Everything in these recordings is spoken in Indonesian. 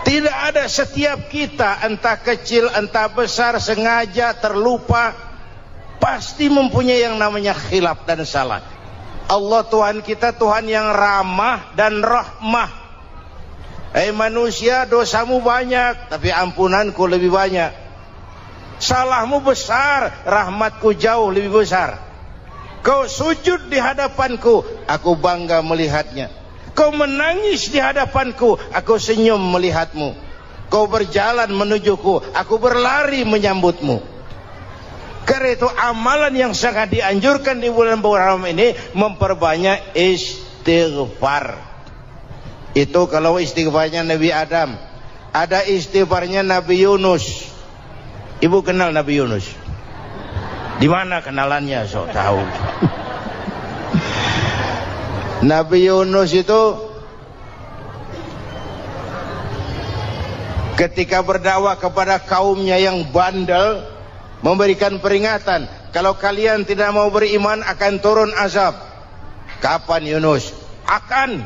Tidak ada, setiap kita entah kecil entah besar, sengaja terlupa, pasti mempunyai yang namanya khilaf dan salah. Allah Tuhan kita Tuhan yang ramah dan rahmah. Manusia, dosamu banyak tapi ampunanku lebih banyak. Salahmu besar, rahmatku jauh lebih besar. Kau sujud di hadapanku, aku bangga melihatnya. Kau menangis di hadapanku, aku senyum melihatmu. Kau berjalan menujuku, aku berlari menyambutmu. Karena itu amalan yang sangat dianjurkan di bulan ini memperbanyak istighfar. Itu kalau istighfarnya Nabi Adam. Ada istighfarnya Nabi Yunus. Ibu kenal Nabi Yunus? Di mana kenalannya? Sok tahu. Nabi Yunus itu ketika berdakwah kepada kaumnya yang bandel, memberikan peringatan, kalau kalian tidak mau beriman akan turun azab. Kapan Yunus? Akan.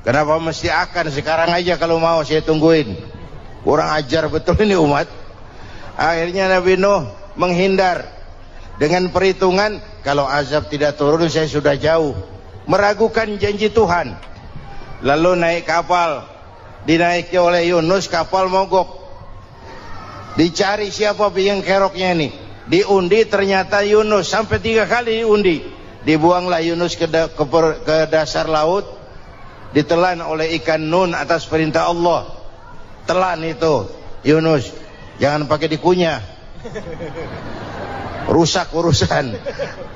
Kenapa mesti akan? Sekarang aja kalau mau, saya tungguin. Kurang ajar betul ini umat. Akhirnya Nabi Nuh menghindar dengan perhitungan, kalau azab tidak turun saya sudah jauh. Meragukan janji Tuhan. Lalu naik kapal, dinaiki oleh Yunus, kapal mogok. Dicari siapa biang keroknya ini. Diundi, ternyata Yunus. Sampai 3 kali diundi. Dibuanglah Yunus ke dasar laut. Ditelan oleh ikan nun atas perintah Allah. Telan itu Yunus, jangan pakai dikunyah, rusak urusan.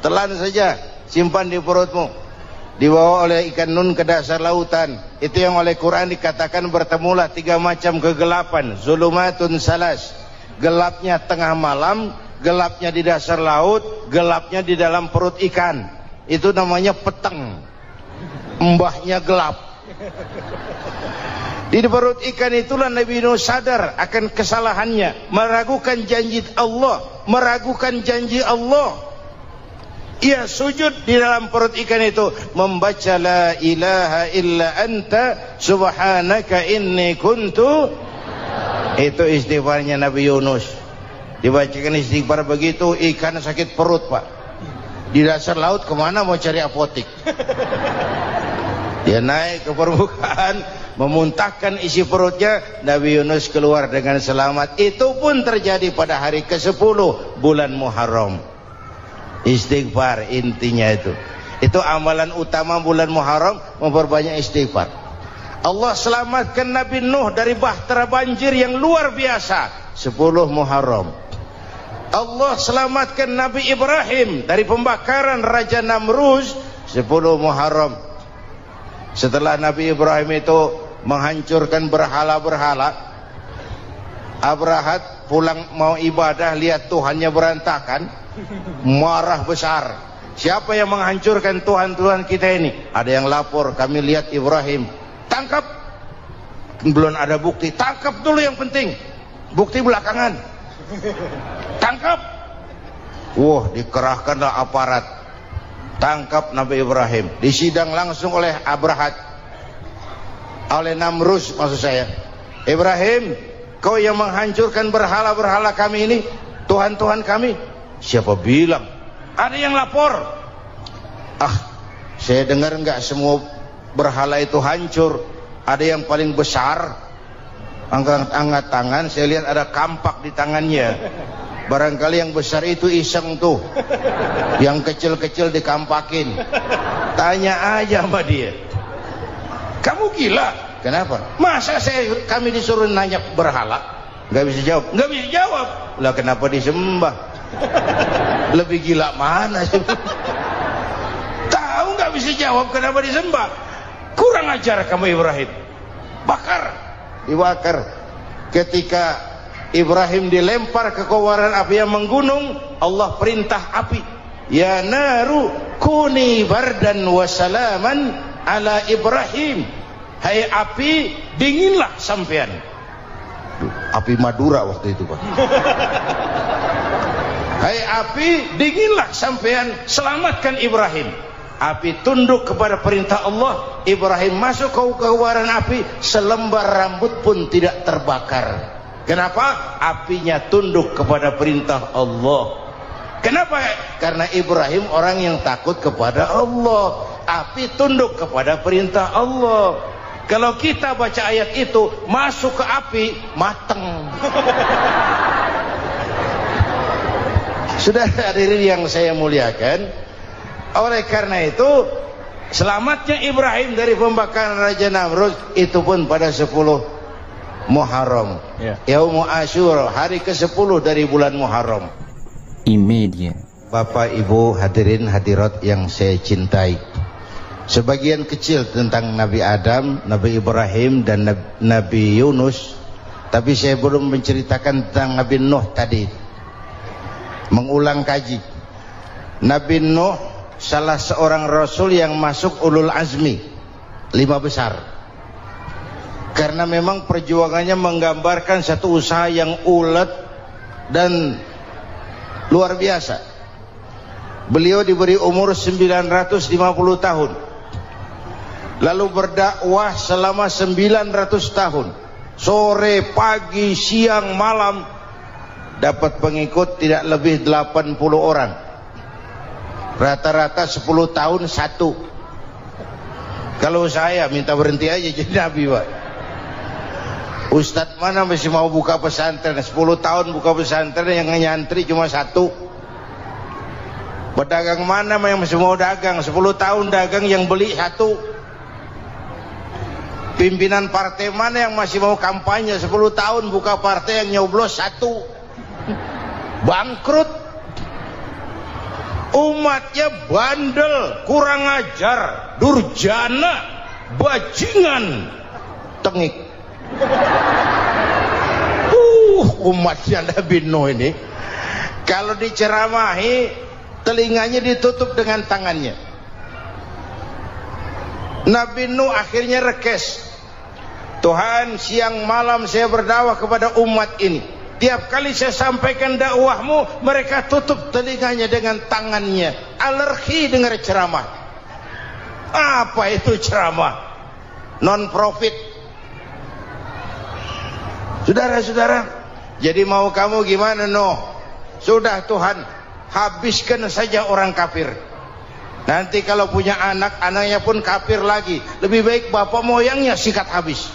Telan saja, simpan di perutmu. Dibawa oleh ikan nun ke dasar lautan. Itu yang oleh Quran dikatakan bertemulah 3 macam kegelapan. Zulumatun salas. Gelapnya tengah malam, gelapnya di dasar laut, gelapnya di dalam perut ikan. Itu namanya peteng. Mbahnya gelap. Di perut ikan itulah Nabi Nuh sadar akan kesalahannya, meragukan janji Allah, meragukan janji Allah. Ia sujud di dalam perut ikan itu, membaca la ilaha illa anta subhanaka inni kuntu. Itu istighfarnya Nabi Yunus. Dibacakan istighfar begitu, ikan sakit perut pak. Di dasar laut kemana mau cari apotik? Dia naik ke permukaan, memuntahkan isi perutnya. Nabi Yunus keluar dengan selamat. Itu pun terjadi pada hari ke-10 bulan Muharram. Istighfar intinya itu. Itu amalan utama bulan Muharram, memperbanyak istighfar. Allah selamatkan Nabi Nuh dari bahtera banjir yang luar biasa 10 Muharram. Allah selamatkan Nabi Ibrahim dari pembakaran Raja Namrus 10 Muharram. Setelah Nabi Ibrahim itu menghancurkan berhala-berhala, Abrahat pulang mau ibadah, lihat Tuhannya berantakan, marah besar. Siapa yang menghancurkan Tuhan-Tuhan kita ini? Ada yang lapor, kami lihat Ibrahim. Tangkap. Belum ada bukti, tangkap dulu yang penting. Bukti belakangan. Tangkap. Wah, dikerahkanlah aparat. Tangkap Nabi Ibrahim. Disidang langsung oleh Abrahat, oleh Namrus maksud saya. Ibrahim, kau yang menghancurkan berhala-berhala kami ini, Tuhan-Tuhan kami. Siapa bilang? Ada yang lapor. Saya dengar enggak semua berhala itu hancur. Ada yang paling besar, angkat tangan, saya lihat ada kampak di tangannya. Barangkali yang besar itu iseng tuh, yang kecil-kecil dikampakin. Tanya aja sama dia, kamu gila? Kenapa? Masa kami disuruh nanya berhala? Gak bisa jawab. Gak bisa jawab. Lah kenapa disembah? Lebih gila mana sih? Tahu gak bisa jawab kenapa disembah? Kurang ajar kamu Ibrahim. Bakar, dibakar. Ketika Ibrahim dilempar ke kobaran api yang menggunung, Allah perintah api, ya naru kuni bardan wa salaman ala Ibrahim. Hai api, dinginlah sampean. Api Madura waktu itu Pak. Hai api, dinginlah sampean, selamatkan Ibrahim. api tunduk kepada perintah Allah. Ibrahim masuk ke kobaran api, selembar rambut pun tidak terbakar. Kenapa? Apinya tunduk kepada perintah Allah. Kenapa? Karena Ibrahim orang yang takut kepada Allah. Api tunduk kepada perintah Allah. Kalau kita baca ayat itu, masuk ke api, mateng. Sudah hadirin yang saya muliakan, oleh karena itu selamatnya Ibrahim dari pembakaran Raja Namrud itu pun pada 10 Muharram, Yaumul Asyura, hari ke-10 dari bulan Muharram. Imedia. Bapak Ibu hadirin hadirat yang saya cintai, sebagian kecil tentang Nabi Adam, Nabi Ibrahim dan Nabi Yunus, tapi saya belum menceritakan tentang Nabi Nuh tadi. Mengulang kaji. Nabi Nuh salah seorang rasul yang masuk ulul azmi 5 besar. Karena memang perjuangannya menggambarkan satu usaha yang ulet dan luar biasa. Beliau diberi umur 950 tahun, lalu berdakwah selama 900 tahun, sore, pagi, siang, malam, dapat pengikut tidak lebih 80 orang, rata-rata 10 tahun satu. Kalau saya minta berhenti aja jadi nabi, Pak. Ustadz mana masih mau buka pesantren, 10 tahun buka pesantren, yang nyantri cuma satu. Pedagang mana yang masih mau dagang, 10 tahun dagang yang beli satu. Pimpinan partai mana yang masih mau kampanye, 10 tahun buka partai, yang nyoblos satu. Bangkrut. Umatnya bandel, kurang ajar, durjana, bajingan, tengik. Umatnya Nabi Nuh ini kalau diceramahi telinganya ditutup dengan tangannya. Nabi Nuh akhirnya rekes, Tuhan siang malam saya berdakwah kepada umat ini, tiap kali saya sampaikan dakwahmu mereka tutup telinganya dengan tangannya, alergi dengar ceramah. Apa itu ceramah? Non profit. Saudara-saudara, jadi mau kamu gimana, Nuh? Sudah Tuhan, habiskan saja orang kafir. Nanti kalau punya anak, anaknya pun kafir lagi. Lebih baik bapak moyangnya sikat habis.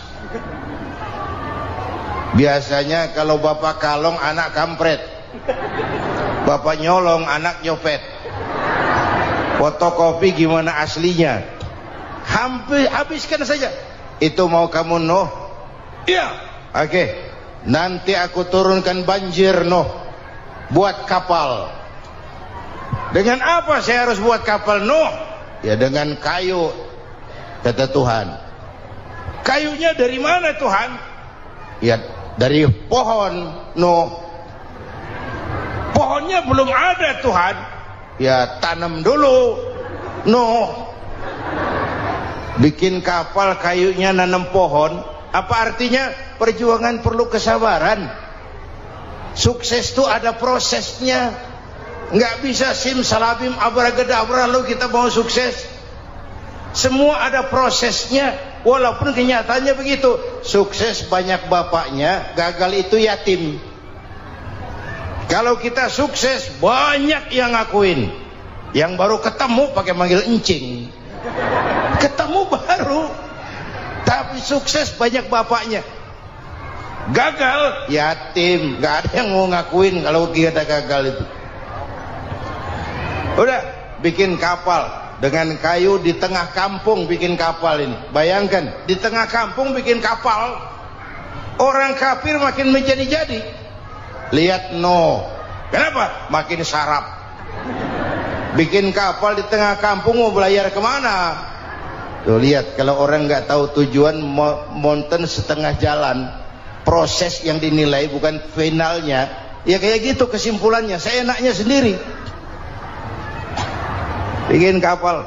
Biasanya kalau bapak kalong, anak kampret. Bapak nyolong, anak nyopet. Fotokopi gimana aslinya? Habiskan saja. Itu mau kamu, Nuh? Iya. Oke, nanti aku turunkan banjir, Nuh. Buat kapal. Dengan apa saya harus buat kapal, Nuh? Ya dengan kayu, kata Tuhan. Kayunya dari mana, Tuhan? Ya dari pohon, Nuh. Pohonnya belum ada, Tuhan. Ya tanam dulu, Nuh. Bikin kapal kayunya nanam pohon. Apa artinya? Perjuangan perlu kesabaran. Sukses itu ada prosesnya. Nggak bisa simsalabim abracadabra lalu kita mau sukses. Semua ada prosesnya. Walaupun kenyataannya begitu. Sukses banyak bapaknya, gagal itu yatim. Kalau kita sukses banyak yang ngakuin. Yang baru ketemu pakai manggil encing. Ketemu baru. Tapi sukses banyak bapaknya. Gagal yatim, nggak ada yang mau ngakuin kalau kita gagal itu. Udah bikin kapal dengan kayu di tengah kampung, bikin kapal ini. Bayangkan di tengah kampung bikin kapal, orang kafir makin menjadi-jadi. Lihat Nuh, kenapa? Makin sarap. Bikin kapal di tengah kampung, mau belayar kemana? Tuh lihat, kalau orang nggak tahu tujuan, mountain setengah jalan. Proses yang dinilai bukan finalnya. Ya kayak gitu kesimpulannya. Saya enaknya sendiri. Bikin kapal.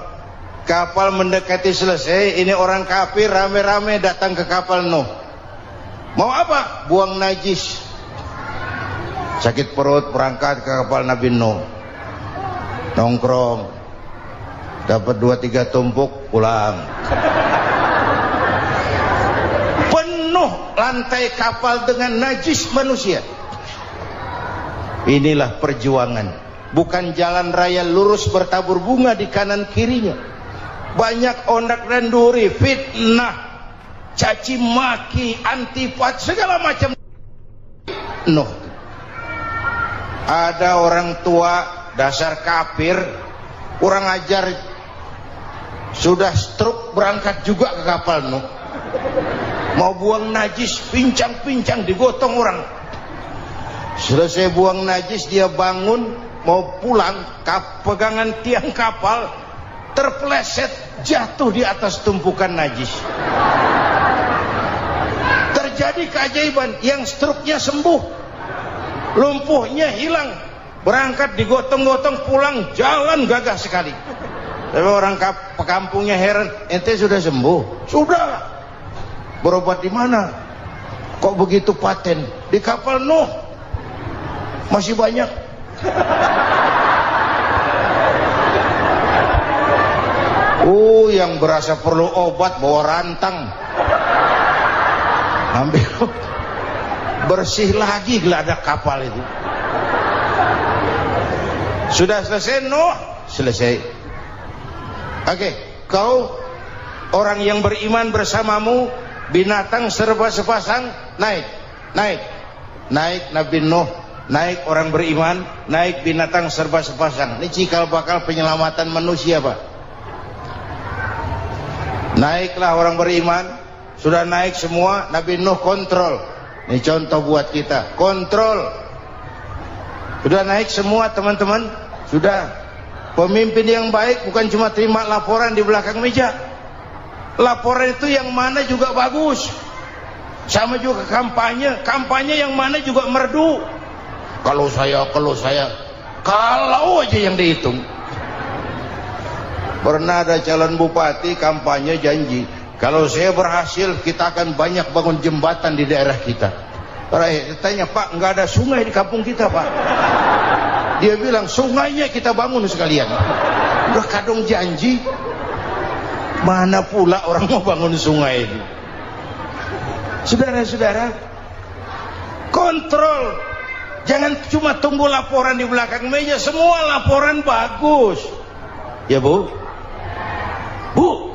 Kapal mendekati selesai. Ini orang kafir rame-rame datang ke kapal Nuh. Mau apa? Buang najis. Sakit perut berangkat ke kapal Nabi Nuh. Nongkrong. dapat 2-3 tumpuk, pulang. Penuh lantai kapal dengan najis manusia. Inilah perjuangan, bukan jalan raya lurus bertabur bunga di kanan kirinya. Banyak ondak dan duri, fitnah, caci maki, antipat, segala macam. No. Ada orang tua dasar kafir, kurang ajar, sudah stroke berangkat juga ke kapal Nuh. Mau buang najis, pincang-pincang digotong orang. Selesai buang najis, dia bangun mau pulang, pegangan tiang kapal terpeleset, jatuh di atas tumpukan najis. Terjadi keajaiban, yang stroke-nya sembuh, lumpuhnya hilang, berangkat digotong-gotong pulang, jalan gagah sekali. Tapi orang kampungnya heran, ente sudah sembuh? Sudah. Berobat di mana? Kok begitu paten? Di kapal Nuh. Masih banyak. Yang berasa perlu obat bawa rantang. Ambil, bersih lagi geladak kapal itu. Sudah selesai Nuh? Selesai. Oke, kau orang yang beriman bersamamu, binatang serba sepasang, naik Nabi Nuh, naik orang beriman, naik binatang serba sepasang. Ini cikal bakal penyelamatan manusia, Pak. Naiklah orang beriman, sudah naik semua, Nabi Nuh kontrol. Ini contoh buat kita, kontrol. Sudah naik semua teman-teman, sudah. Pemimpin yang baik bukan cuma terima laporan di belakang meja. Laporan itu yang mana juga bagus. Sama juga kampanye yang mana juga merdu. Kalau aja yang dihitung. Pernah ada calon bupati kampanye janji, kalau saya berhasil kita akan banyak bangun jembatan di daerah kita. Tanya, Pak, nggak ada sungai di kampung kita, Pak. Dia bilang, sungainya kita bangun sekalian. Udah kadung janji, mana pula orang mau bangun sungai itu. Saudara-saudara, kontrol. Jangan cuma tunggu laporan di belakang meja, semua laporan bagus. Ya Bu? Bu?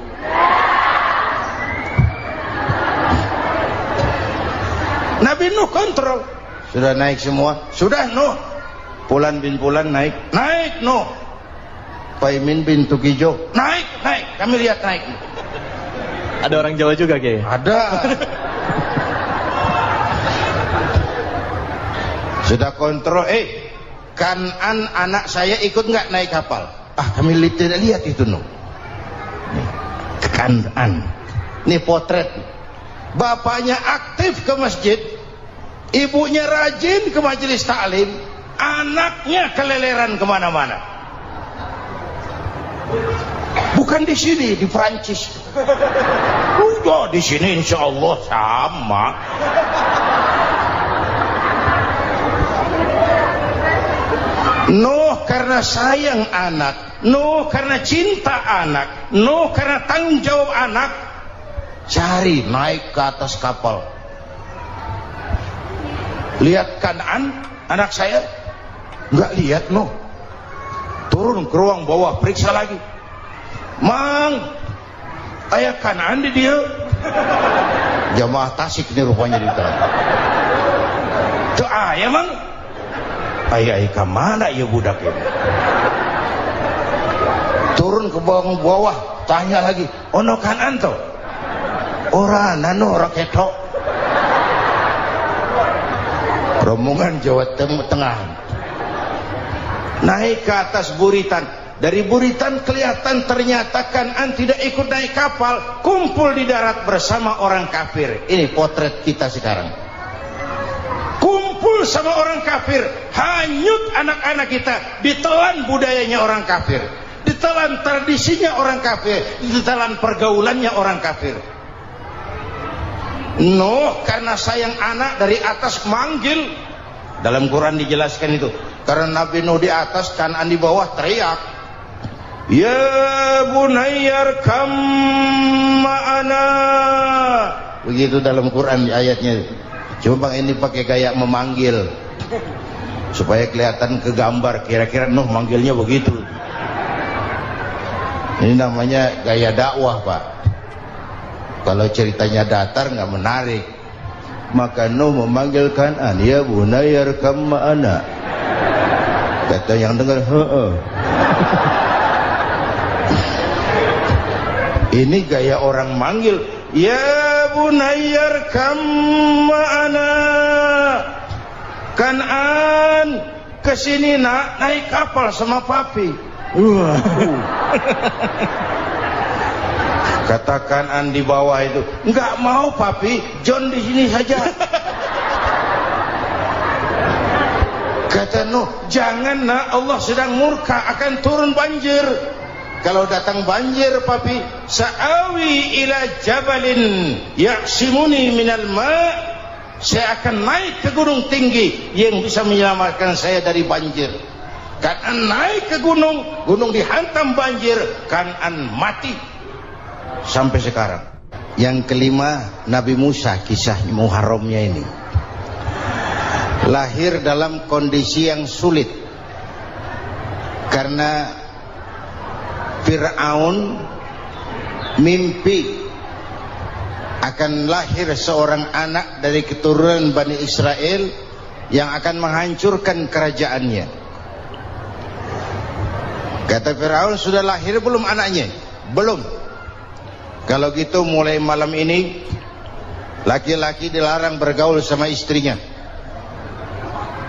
Nabi Nuh kontrol. Sudah naik semua? Sudah Nuh. Pulan bin Pulan naik Nuh. Paimin bin Tukijo naik. Kami lihat naik. Ada orang Jawa juga, Kiai? Ada. Sudah kontrol. Kanan anak saya ikut nggak naik kapal? Kami tidak lihat itu Nuh. Kanan. Ini potret. Bapaknya aktif ke masjid, ibunya rajin ke majelis taklim, anaknya keleleran kemana-mana. Bukan di sini, di Prancis. Udah di sini insya Allah sama. Nuh karena sayang anak, Nuh karena cinta anak, Nuh karena tanggung jawab anak, cari naik ke atas kapal. Lihat Kan'an, anak saya, nggak lihat Nuh. Turun ke ruang bawah, periksa lagi. Mang, ayah Kan'an di dia. Jamaah Tasik ini rupanya di dalam. Tuh ayah Mang. Ayah kemana ya budak ini? Turun ke bawah, tanya lagi. Ono Kan'an toh? Orang nano raketok. Rombongan Jawa Tengah naik ke atas buritan. Dari buritan kelihatan ternyata Kan'an tidak ikut naik kapal, kumpul di darat bersama orang kafir. Ini potret kita sekarang. Kumpul sama orang kafir, hanyut anak-anak kita, ditelan budayanya orang kafir, ditelan tradisinya orang kafir, ditelan pergaulannya orang kafir. Nuh karena sayang anak dari atas manggil. Dalam Quran dijelaskan itu. Karena Nabi Nuh di atas, Kan'an di bawah, teriak. Ya bunayyar kam ma'ana. Begitu dalam Quran ayatnya. Cuma Bang ini pakai gaya memanggil supaya kelihatan kegambar, kira-kira Nuh manggilnya begitu. Ini namanya gaya dakwah, Pak. Kalau ceritanya datar nggak menarik, maka Nuh memanggil Kan'an, ya bunayyar kam ma'ana. Kata yang dengar, ini gaya orang manggil, ya bunayyar kam ma'ana. Kan'an, kesini nak, naik kapal sama papi. Kata Kan'an di bawah itu, enggak mau papi, John di sini saja. Kata Nuh, jangan nak, Allah sedang murka, akan turun banjir. Kalau datang banjir papi, sa'awi ila jabalin ya'simuni minal ma', saya akan naik ke gunung tinggi yang bisa menyelamatkan saya dari banjir. Kan'an naik ke gunung, gunung dihantam banjir, Kan'an mati sampai sekarang. Yang kelima, Nabi Musa, kisah Muharramnya ini lahir dalam kondisi yang sulit karena Fir'aun mimpi akan lahir seorang anak dari keturunan Bani Israel yang akan menghancurkan kerajaannya. Kata Fir'aun, sudah lahir belum anaknya? Belum. Kalau gitu mulai malam ini laki-laki dilarang bergaul sama istrinya.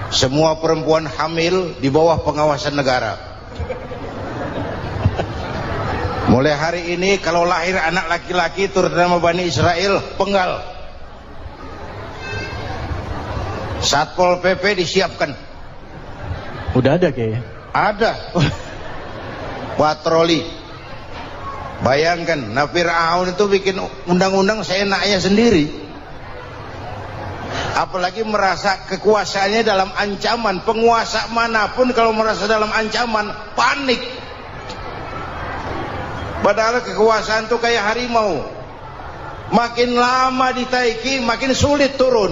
Semua perempuan hamil di bawah pengawasan negara. Mulai hari ini kalau lahir anak laki-laki terutama Bani Israel, penggal. Satpol PP disiapkan. Udah ada kayaknya. Ada. Patroli. Bayangkan, Fir'aun itu bikin undang-undang seenaknya sendiri. Apalagi merasa kekuasaannya dalam ancaman. Penguasa manapun kalau merasa dalam ancaman, panik. Padahal kekuasaan itu kayak harimau, makin lama ditaiki makin sulit turun.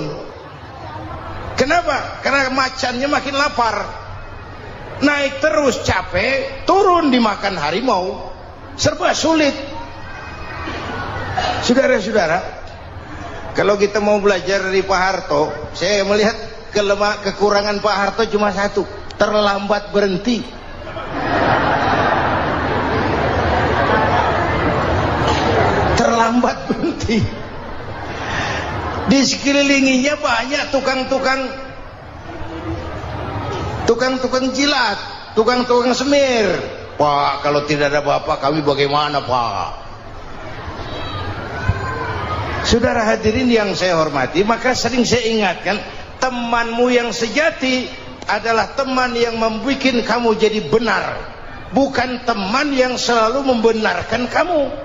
Kenapa? Karena macannya makin lapar. Naik terus capek, turun dimakan harimau, serba sulit. Saudara-saudara, kalau kita mau belajar dari Pak Harto, saya melihat kekurangan Pak Harto cuma satu, terlambat berhenti. Terlambat berhenti. Di sekelilinginya banyak tukang-tukang jilat, tukang-tukang semir. Pak, kalau tidak ada bapak kami bagaimana, Pak? Saudara hadirin yang saya hormati, maka sering saya ingatkan, temanmu yang sejati adalah teman yang membuat kamu jadi benar, bukan teman yang selalu membenarkan kamu.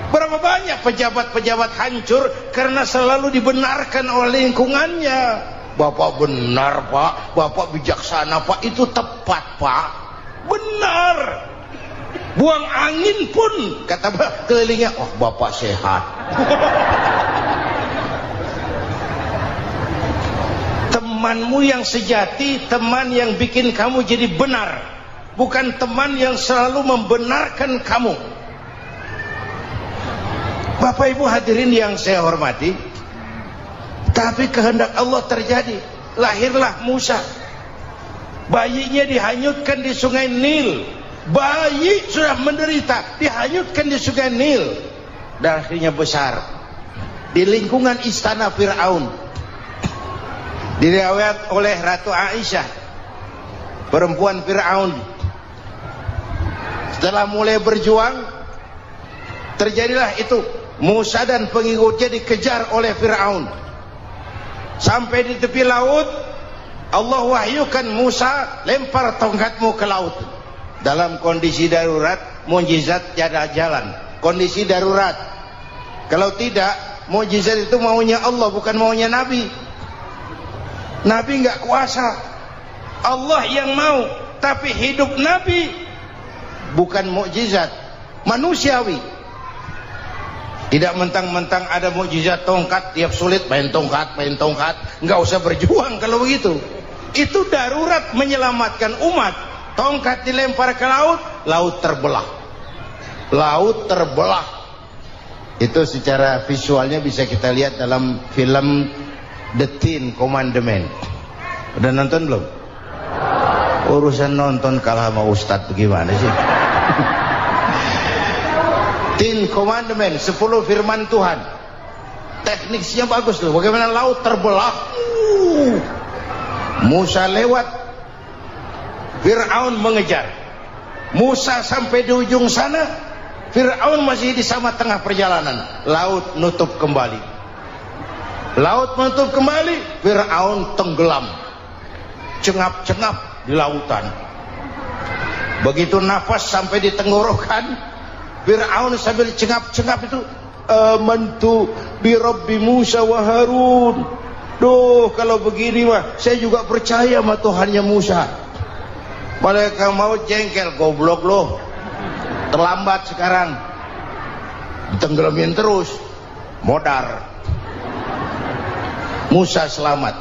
Berapa banyak pejabat-pejabat hancur karena selalu dibenarkan oleh lingkungannya. Bapak benar, Pak. Bapak bijaksana, Pak. Itu tepat, Pak. Benar. Buang angin pun kata kelilingnya, oh Bapak sehat. Temanmu yang sejati, teman yang bikin kamu jadi benar, bukan teman yang selalu membenarkan kamu. Bapak Ibu hadirin yang saya hormati, tapi kehendak Allah terjadi. Lahirlah Musa. Bayinya dihanyutkan di sungai Nil. Bayi sudah menderita, dihanyutkan di sungai Nil. Dan akhirnya besar di lingkungan istana Fir'aun. Diriwayat oleh Ratu Aisyah, perempuan Fir'aun, setelah mulai berjuang, terjadilah itu. Musa dan pengikutnya dikejar oleh Fir'aun. Sampai di tepi laut, Allah wahyukan Musa, lempar tongkatmu ke laut. Dalam kondisi darurat, mukjizat tiada jalan. Kondisi darurat. Kalau tidak, mukjizat itu maunya Allah, bukan maunya Nabi. Nabi nggak kuasa. Allah yang mau. Tapi hidup Nabi bukan mukjizat manusiawi. Tidak mentang-mentang ada mukjizat tongkat, tiap sulit main tongkat, nggak usah berjuang kalau begitu. Itu darurat menyelamatkan umat. Tongkat dilempar ke laut, laut terbelah. Laut terbelah. Itu secara visualnya bisa kita lihat dalam film The Ten Commandments. Udah nonton belum? Urusan nonton kalah sama Ustadz bagaimana sih? Ten Commandments, 10 firman Tuhan. Tekniknya bagus tuh. Bagaimana laut terbelah. Musa lewat, Fir'aun mengejar. Musa sampai di ujung sana, Fir'aun masih di sama tengah perjalanan. Laut nutup kembali. Laut menutup kembali, Fir'aun tenggelam. Cengap-cengap di lautan. Begitu nafas sampai di tenggorokan, Fir'aun sambil cengap-cengap itu, amantu bi Rabbi Musa wa Harun. Duh, kalau begini mah saya juga percaya sama Tuhannya Musa. Mereka mau jengkel, goblok loh. Terlambat sekarang. Tenggelamin terus. Modar. Musa selamat.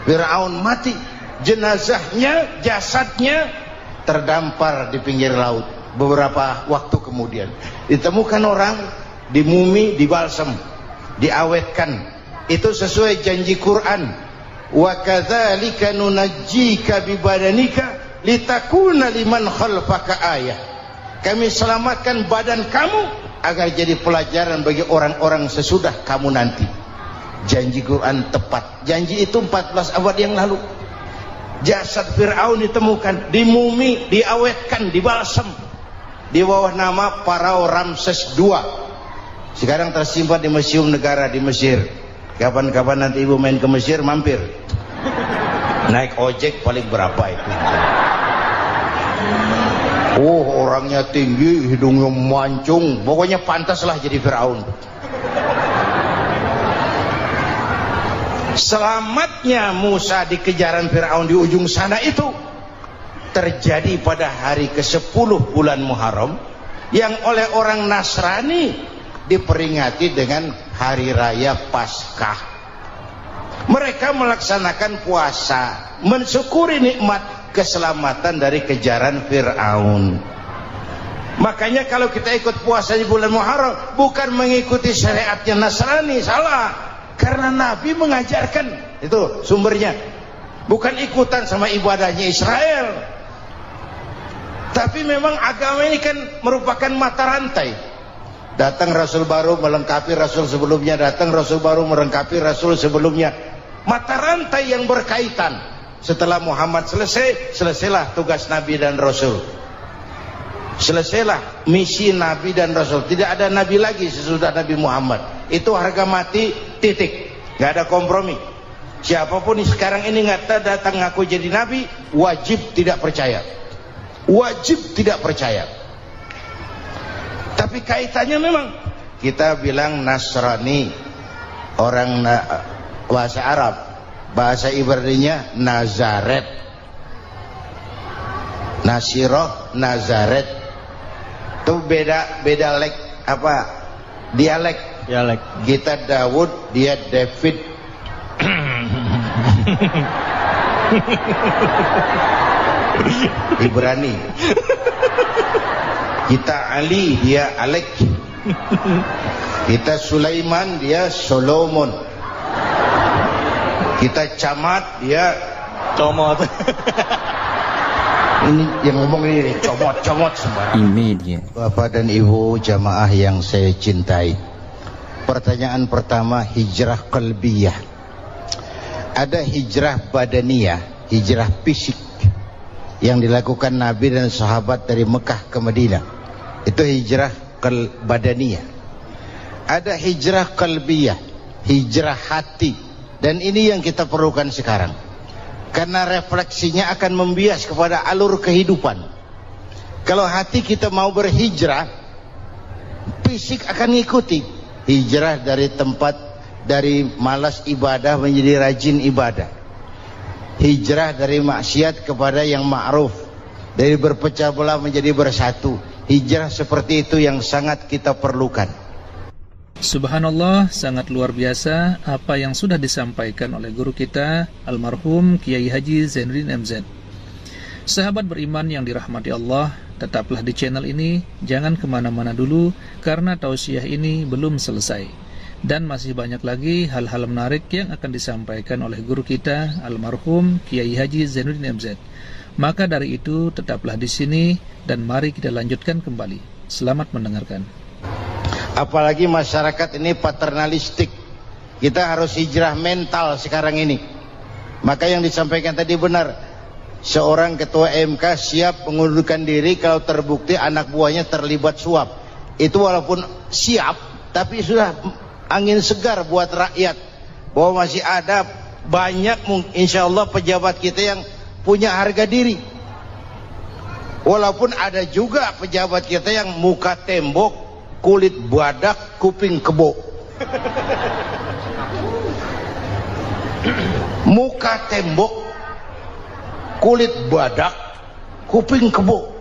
Fir'aun mati. Jenazahnya, jasadnya terdampar di pinggir laut. Beberapa waktu kemudian ditemukan orang, dimumi, dibalsem, diawetkan. Itu sesuai janji Quran. Wa kadzalika nunajjika bi badanika litakuna liman khalfaka ayah. Kami selamatkan badan kamu agar jadi pelajaran bagi orang-orang sesudah kamu nanti. Janji Quran tepat. Janji itu 14 abad yang lalu. Jasad Fir'aun ditemukan, dimumi, diawetkan, dibalsem di bawah nama Farao Ramses II. Sekarang tersimpan di Museum Negara di Mesir. Kapan-kapan nanti ibu main ke Mesir, mampir. Naik ojek paling berapa itu? Oh, orangnya tinggi, hidungnya mancung, pokoknya pantaslah jadi Fir'aun. Selamatnya Musa di kejaran Fir'aun di ujung sana itu terjadi pada hari ke-10 bulan Muharram, yang oleh orang Nasrani diperingati dengan hari raya Paskah. Mereka melaksanakan puasa, mensyukuri nikmat keselamatan dari kejaran Fir'aun. Makanya kalau kita ikut puasa di bulan Muharram, bukan mengikuti syariatnya Nasrani, salah. Karena Nabi mengajarkan, itu sumbernya. Bukan ikutan sama ibadahnya Israel. Tapi memang agama ini kan merupakan mata rantai. Datang Rasul baru melengkapi Rasul sebelumnya, datang Rasul baru melengkapi Rasul sebelumnya. Mata rantai yang berkaitan. Setelah Muhammad selesai, selesailah tugas Nabi dan Rasul. Selesailah misi Nabi dan Rasul. Tidak ada Nabi lagi sesudah Nabi Muhammad. Itu harga mati, titik. Gak ada kompromi. Siapapun sekarang ini nggak datang ngaku jadi Nabi, wajib tidak percaya. Wajib tidak percaya. Tapi kaitannya memang, kita bilang Nasrani, orang bahasa Arab, bahasa Ibraninya Nazaret. Nasiroh, Nazaret. Itu beda dialek. Kita Daud, dia David. Ibrani. Kita Ali, dia Alek. Kita Sulaiman, dia Solomon. Kita Camat, dia Comot. Ini yang ngomong ini comot sembarang. Bapak dan Ibu jamaah yang saya cintai, pertanyaan pertama, hijrah qalbiyah. Ada hijrah badaniyah, hijrah fisik yang dilakukan Nabi dan sahabat dari Mekah ke Madinah. Itu hijrah badaniyah. Ada hijrah qalbiyah, hijrah hati. Dan ini yang kita perlukan sekarang. Karena refleksinya akan membias kepada alur kehidupan. Kalau hati kita mau berhijrah, fisik akan ngikuti. Hijrah dari tempat, dari malas ibadah menjadi rajin ibadah. Hijrah dari maksiat kepada yang ma'ruf. Dari berpecah belah menjadi bersatu. Hijrah seperti itu yang sangat kita perlukan. Subhanallah, sangat luar biasa apa yang sudah disampaikan oleh guru kita almarhum Kiai Haji Zainuddin MZ. Sahabat beriman yang dirahmati Allah, tetaplah di channel ini, jangan kemana-mana dulu karena tausiah ini belum selesai. Dan masih banyak lagi hal-hal menarik yang akan disampaikan oleh guru kita almarhum Kiai Haji Zainuddin MZ. Maka dari itu tetaplah di sini dan mari kita lanjutkan kembali. Selamat mendengarkan. Apalagi masyarakat ini paternalistik. Kita harus hijrah mental sekarang ini. Maka yang disampaikan tadi benar. Seorang ketua MK siap mengundurkan diri kalau terbukti anak buahnya terlibat suap. Itu walaupun siap, tapi sudah angin segar buat rakyat. Bahwa masih ada banyak insya Allah pejabat kita yang punya harga diri. Walaupun ada juga pejabat kita yang muka tembok, kulit badak, kuping kebo. Muka tembok, kulit badak, kuping kebo.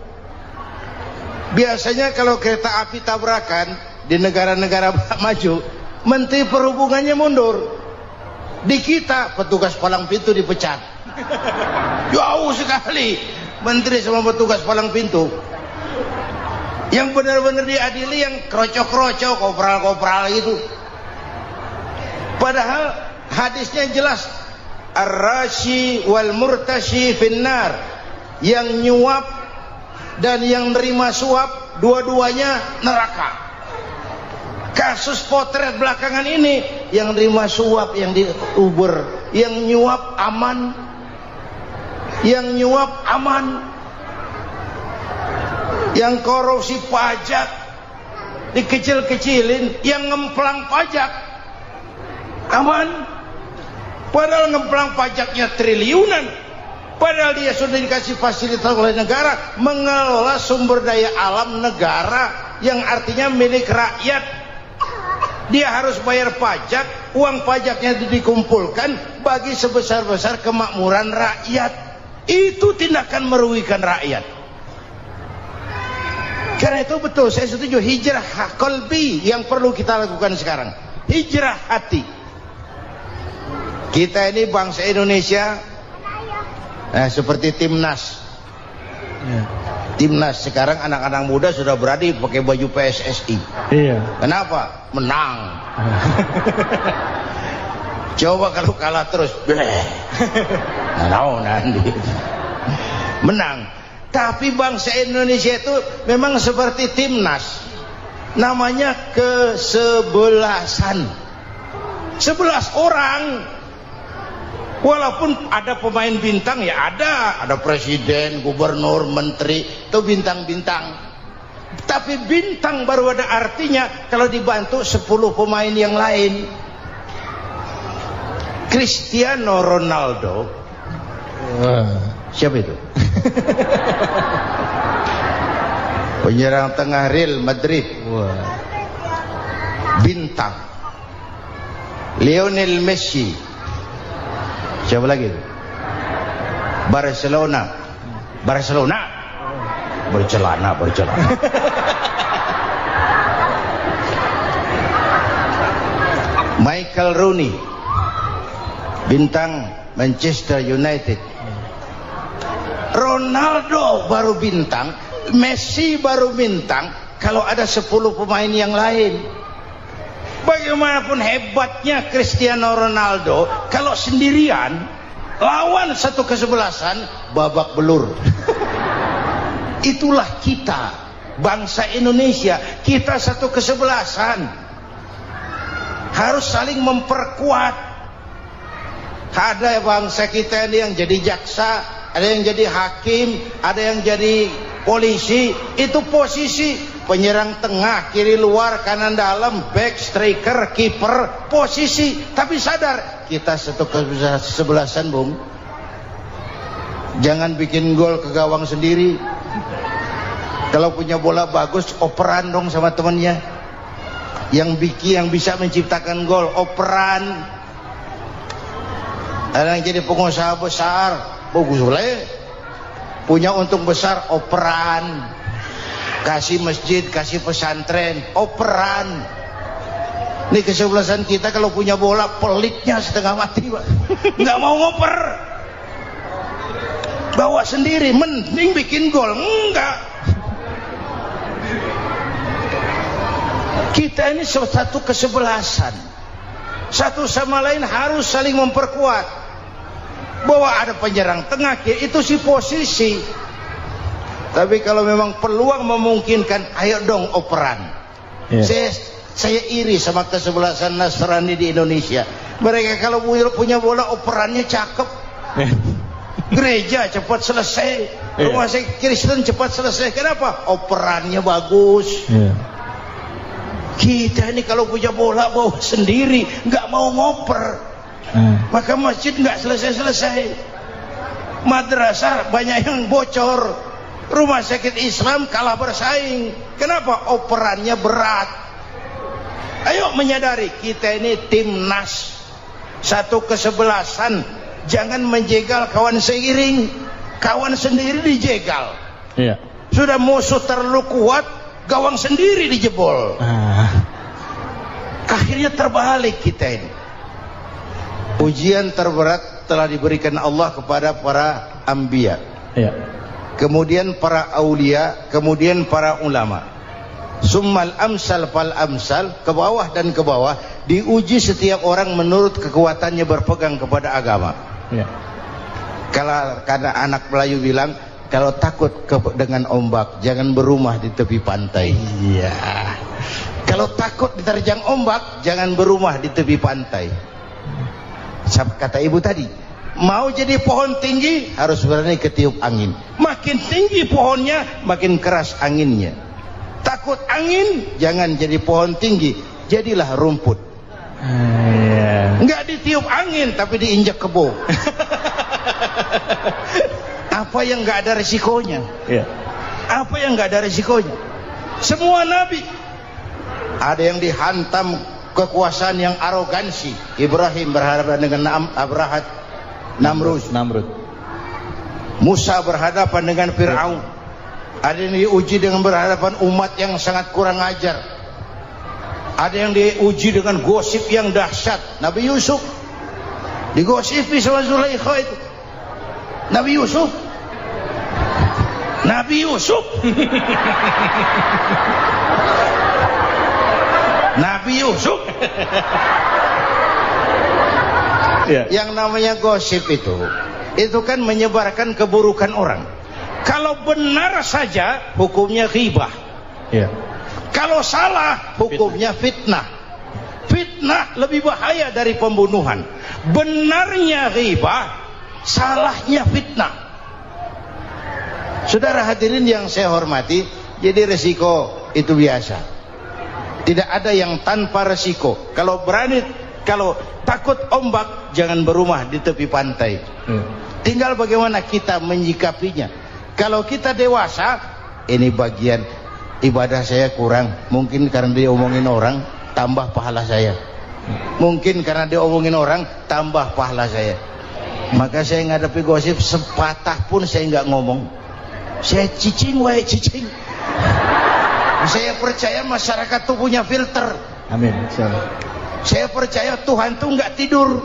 Biasanya kalau kereta api tabrakan di negara-negara maju, Menteri Perhubungannya mundur. Di kita petugas palang pintu dipecat. Jauh sekali menteri sama petugas palang pintu. Yang benar-benar diadili yang krocok-krocok, kopral-kopral gitu. Padahal hadisnya jelas, ar-rashi wal murtashi finnar. Yang nyuap dan yang nerima suap dua-duanya neraka. Kasus potret belakangan ini, yang nerima suap, yang diuber, yang nyuap aman, yang nyuap aman, yang korupsi pajak dikecil-kecilin, yang ngemplang pajak aman. Padahal ngemplang pajaknya triliunan, padahal dia sudah dikasih fasilitas oleh negara mengelola sumber daya alam negara yang artinya milik rakyat. Dia harus bayar pajak, uang pajaknya dikumpulkan bagi sebesar-besar kemakmuran rakyat. Itu tindakan merugikan rakyat. Karena itu betul, saya setuju, hijrah qalbi yang perlu kita lakukan sekarang. Hijrah hati. Kita ini bangsa Indonesia, seperti timnas. Timnas sekarang anak-anak muda sudah berani pakai baju PSSI. Iya. Kenapa? Menang. Coba kalau kalah terus, nanti menang. Tapi bangsa Indonesia itu memang seperti timnas, namanya kesebelasan. 11 orang. Walaupun ada pemain bintang, ya ada presiden, gubernur, menteri, itu bintang-bintang. Tapi bintang baru ada artinya kalau dibantu 10 pemain yang lain. Cristiano Ronaldo, siapa itu? Penyerang tengah Real Madrid, bintang. Lionel Messi, siapa lagi? Barcelona, bercelana. Michael Rooney, bintang Manchester United. Ronaldo baru bintang, Messi baru bintang kalau ada 10 pemain yang lain. Bagaimanapun hebatnya Cristiano Ronaldo, kalau sendirian lawan satu kesebelasan, babak belur. Itulah kita, bangsa Indonesia. Kita satu kesebelasan, harus saling memperkuat. Ada bangsa kita ini yang jadi jaksa, ada yang jadi hakim, ada yang jadi polisi. Itu posisi penyerang tengah, kiri luar, kanan dalam, back, striker, kiper, posisi. Tapi sadar kita satu kesebelasan, Bung. Jangan bikin gol ke gawang sendiri. Kalau punya bola bagus, operan dong sama temannya. Yang bisa menciptakan gol, operan. Ada yang jadi pengusaha besar, bagus boleh. punya untung besar, operan, kasih masjid, kasih pesantren, operan. Ini kesebelasan kita kalau punya bola pelitnya setengah mati, Pak. Nggak mau ngoper, bawa sendiri, mending bikin gol. Enggak, kita ini satu kesebelasan, satu sama lain harus saling memperkuat. Bahwa ada penyerang tengah itu si posisi. Tapi kalau memang peluang memungkinkan, ayo dong operan. Saya iri sama kesebelasan Nasrani di Indonesia. Mereka kalau punya bola operannya cakep. Gereja cepat selesai, rumah sakit Kristen cepat selesai. Kenapa? Operannya bagus. Kita ini kalau punya bola bawa sendiri, nggak mau ngoper. Maka masjid nggak selesai-selesai, madrasah banyak yang bocor, rumah sakit Islam kalah bersaing. Kenapa? Operannya berat. Ayo menyadari kita ini timnas, satu kesebelasan. Jangan menjegal kawan seiring, kawan sendiri dijegal. Sudah musuh terlalu kuat, gawang sendiri dijebol. Akhirnya terbalik kita ini. Ujian terberat telah diberikan Allah kepada para anbiya, kemudian para aulia, kemudian para ulama. Summal amsal fal amsal, ke bawah dan ke bawah, diuji setiap orang menurut kekuatannya berpegang kepada agama. Kalau karena anak Melayu bilang, kalau takut dengan ombak jangan berumah di tepi pantai. Kalau takut diterjang ombak jangan berumah di tepi pantai. Kata ibu tadi, mau jadi pohon tinggi harus berani ketiup angin. Makin tinggi pohonnya makin keras anginnya. Takut angin, jangan jadi pohon tinggi, jadilah rumput. Enggak ditiup angin tapi diinjak kebo. Apa yang enggak ada resikonya? Apa yang enggak ada resikonya? Semua nabi ada yang dihantam kekuasaan yang arogansi. Ibrahim berhadapan dengan Namrud. Musa berhadapan dengan Fir'aun. Ada yang diuji dengan berhadapan umat yang sangat kurang ajar. Ada yang diuji dengan gosip yang dahsyat. Nabi Yusuf digosipi sama Zulaikha itu. Nabi Yusuf Yang namanya gosip itu kan menyebarkan keburukan orang. Kalau benar saja hukumnya ghibah. Kalau salah hukumnya fitnah. Fitnah lebih bahaya dari pembunuhan. Benarnya ghibah, salahnya fitnah. Saudara hadirin yang saya hormati, jadi resiko itu biasa. Tidak ada yang tanpa resiko. Kalau takut ombak, jangan berumah di tepi pantai. Tinggal bagaimana kita menyikapinya. Kalau kita dewasa, ini bagian ibadah saya kurang, mungkin karena dia omongin orang, tambah pahala saya. Mungkin karena dia omongin orang, tambah pahala saya. Maka saya ngadapi gosip sepatah pun saya nggak ngomong. Saya cicing. Saya percaya masyarakat tuh punya filter. Amin. Saya percaya Tuhan tuh nggak tidur.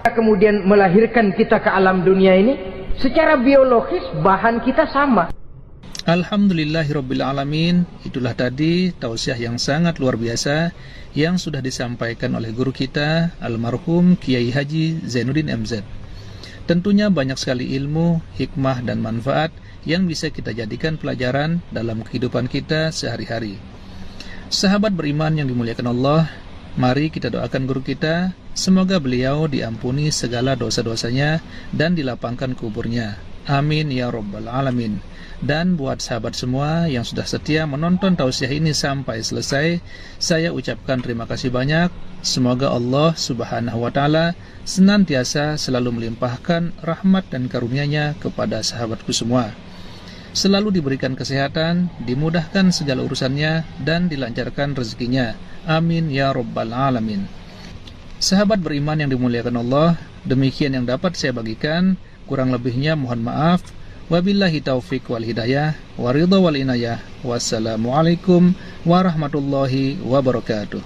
Kemudian melahirkan kita ke alam dunia ini, secara biologis bahan kita sama. Alhamdulillahirrabbilalamin. Itulah tadi tausiah yang sangat luar biasa yang sudah disampaikan oleh guru kita almarhum Kiai Haji Zainuddin MZ. Tentunya banyak sekali ilmu, hikmah dan manfaat yang bisa kita jadikan pelajaran dalam kehidupan kita sehari-hari. Sahabat beriman yang dimuliakan Allah, mari kita doakan guru kita, semoga beliau diampuni segala dosa-dosanya dan dilapangkan kuburnya. Amin ya rabbal alamin. Dan buat sahabat semua yang sudah setia menonton tausiah ini sampai selesai, saya ucapkan terima kasih banyak. Semoga Allah subhanahu wa ta'ala senantiasa selalu melimpahkan rahmat dan karunia-Nya kepada sahabatku semua. Selalu diberikan kesehatan, dimudahkan segala urusannya, dan dilancarkan rezekinya. Amin ya rabbal alamin. Sahabat beriman yang dimuliakan Allah, demikian yang dapat saya bagikan. Kurang lebihnya mohon maaf. Wabillahi taufiq wal hidayah, waridha wal inayah. Wassalamualaikum warahmatullahi wabarakatuh.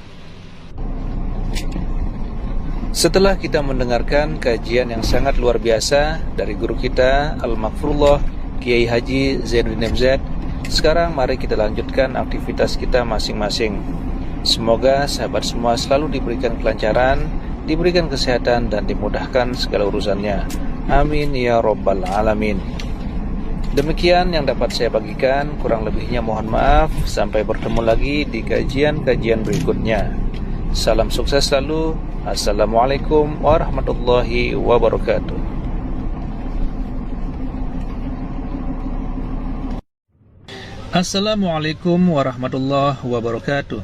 Setelah kita mendengarkan kajian yang sangat luar biasa dari guru kita Al-Maghfurullah Kiai Haji Zainuddin MZ, sekarang mari kita lanjutkan aktivitas kita masing-masing. Semoga sahabat semua selalu diberikan kelancaran, diberikan kesehatan, dan dimudahkan segala urusannya. Amin ya rabbal alamin. Demikian yang dapat saya bagikan, kurang lebihnya mohon maaf. Sampai bertemu lagi di kajian-kajian berikutnya. Salam sukses selalu. Assalamualaikum warahmatullahi wabarakatuh. Assalamualaikum warahmatullahi wabarakatuh.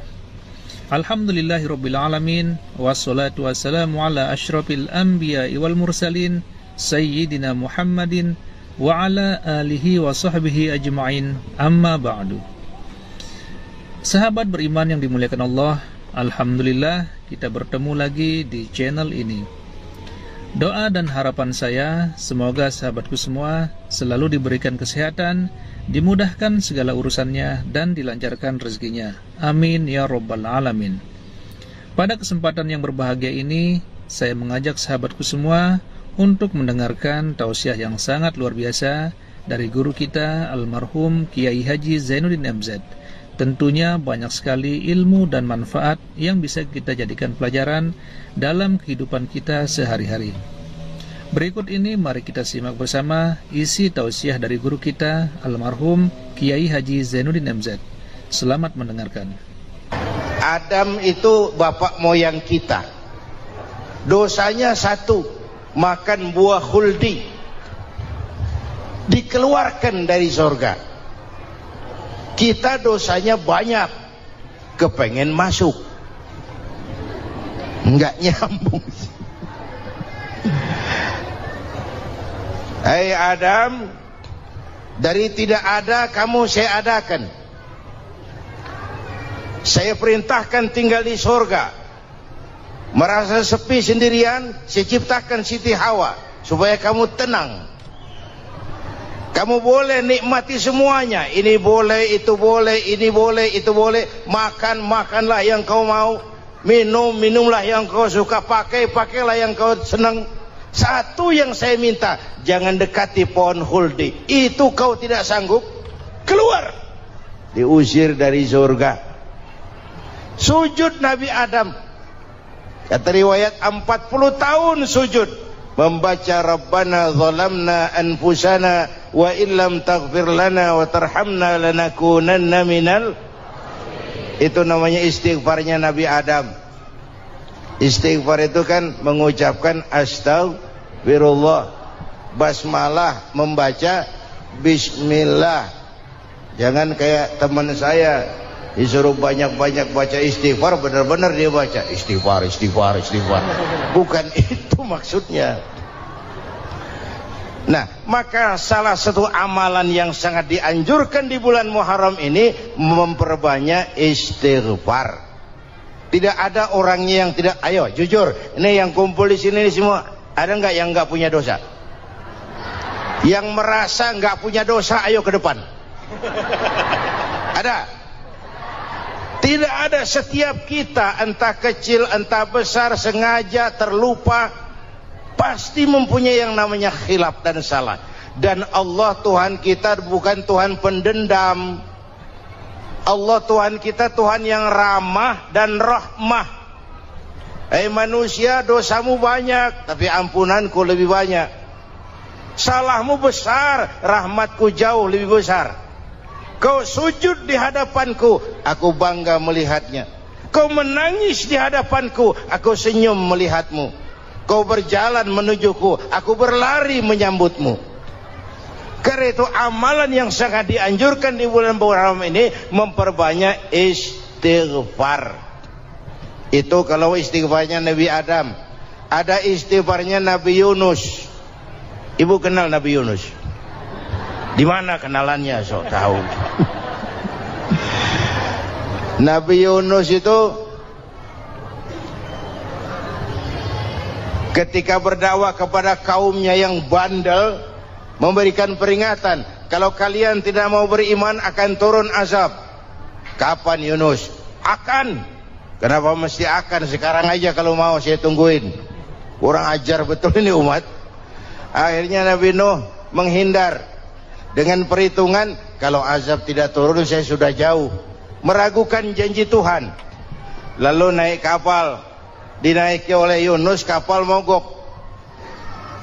Alhamdulillahirabbil alamin, wassalatu wassalamu ala asyrafil anbiya'i wal mursalin sayyidina Muhammadin wa ala alihi wa sahbihi ajma'in, amma ba'du. Sahabat beriman yang dimuliakan Allah, alhamdulillah kita bertemu lagi di channel ini. Doa dan harapan saya, semoga sahabatku semua selalu diberikan kesehatan, dimudahkan segala urusannya, dan dilancarkan rezekinya. Amin ya rabbal alamin. Pada kesempatan yang berbahagia ini, saya mengajak sahabatku semua untuk mendengarkan tausiah yang sangat luar biasa dari guru kita almarhum Kiai Haji Zainuddin MZ. Tentunya banyak sekali ilmu dan manfaat yang bisa kita jadikan pelajaran dalam kehidupan kita sehari-hari. Berikut ini mari kita simak bersama isi tausiah dari guru kita almarhum Kiai Haji Zainuddin MZ. Selamat mendengarkan. Adam itu bapak moyang kita. Dosanya satu, makan buah khuldi, dikeluarkan dari surga. Kita dosanya banyak, kepengen masuk, enggak nyambung. Hai Adam, dari tidak ada kamu saya adakan. Saya perintahkan tinggal di surga. Merasa sepi sendirian, saya ciptakan Siti Hawa supaya kamu tenang. Kamu boleh nikmati semuanya. Ini boleh, itu boleh, ini boleh, itu boleh. Makan, makanlah yang kau mau. Minum, minumlah yang kau suka. Pakai, pakailah yang kau senang. Satu yang saya minta, jangan dekati pohon khuldi. Itu kau tidak sanggup, keluar. Diusir dari surga. Sujud Nabi Adam. Kata riwayat 40 tahun sujud membaca Rabbana zalamna anfusana wa illam taghfir lana wa tarhamna lanakunanna minal. Itu namanya istighfarnya Nabi Adam. Istighfar itu kan mengucapkan astagfirullah, basmalah, membaca bismillah. Jangan kayak teman saya disuruh banyak-banyak baca istighfar, benar-benar dia baca istighfar, istighfar, istighfar. Bukan itu maksudnya. Nah, maka salah satu amalan yang sangat dianjurkan di bulan Muharram ini memperbanyak istighfar. Tidak ada orangnya yang tidak. Ayo jujur, ini yang kumpul di sini semua, ada nggak yang nggak punya dosa? Yang merasa nggak punya dosa, ayo ke depan. Ada? Tidak ada. Setiap kita, entah kecil entah besar, sengaja, terlupa, pasti mempunyai yang namanya khilaf dan salah. Dan Allah Tuhan kita bukan Tuhan pendendam. Allah Tuhan kita Tuhan yang ramah dan rahmah. Manusia, dosamu banyak, tapi ampunanku lebih banyak. Salahmu besar, rahmatku jauh lebih besar. Kau sujud di hadapanku, aku bangga melihatnya. Kau menangis di hadapanku, aku senyum melihatmu. Kau berjalan menujuku, aku berlari menyambutmu. Karena itu amalan yang sangat dianjurkan di bulan Muharram ini memperbanyak istighfar. Itu kalau istighfarnya Nabi Adam. Ada istighfarnya Nabi Yunus. Ibu kenal Nabi Yunus? Di mana kenalannya? Sok tahu. Nabi Yunus itu ketika berdakwah kepada kaumnya yang bandel, memberikan peringatan, kalau kalian tidak mau beriman akan turun azab. Kapan Yunus? Akan. Kenapa mesti akan? Sekarang aja kalau mau, saya tungguin. Kurang ajar betul ini umat. Akhirnya Nabi Nuh menghindar dengan perhitungan, kalau azab tidak turun saya sudah jauh, meragukan janji Tuhan. Lalu naik kapal, dinaiki oleh Yunus, kapal mogok.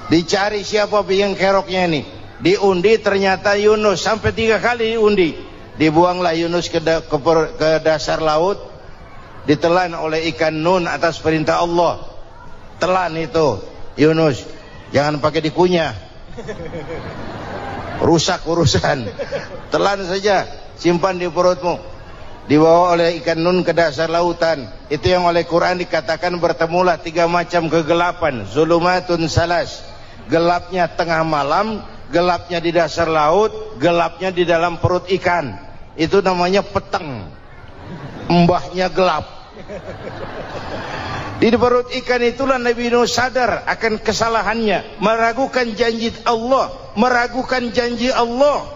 Dicari siapa biang keroknya ini, diundi ternyata Yunus, sampai 3 kali diundi. Dibuanglah Yunus ke dasar laut, ditelan oleh ikan nun atas perintah Allah. Telan itu Yunus, jangan pakai dikunyah, rusak urusan. Telan saja, simpan di perutmu. Dibawa oleh ikan nun ke dasar lautan. Itu yang oleh Quran dikatakan bertemulah 3 macam kegelapan, zulumatun salas. Gelapnya tengah malam, gelapnya di dasar laut, gelapnya di dalam perut ikan. Itu namanya peteng, mbahnya gelap. Di perut ikan itulah Nabi Nuh sadar akan kesalahannya, meragukan janji Allah, meragukan janji Allah.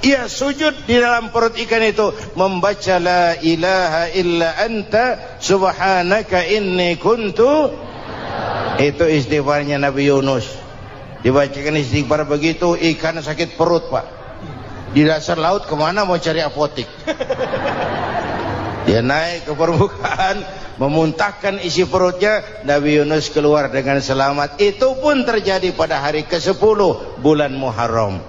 Ia sujud di dalam perut ikan itu, membaca la ilaha illa anta subhanaka inni kuntu. Itu istighfarnya Nabi Yunus. Dibacakan istighfar begitu, ikan sakit perut, Pak. Di dasar laut kemana mau cari apotik? Dia naik ke permukaan, memuntahkan isi perutnya. Nabi Yunus keluar dengan selamat. Itu pun terjadi pada hari ke-10 bulan Muharram.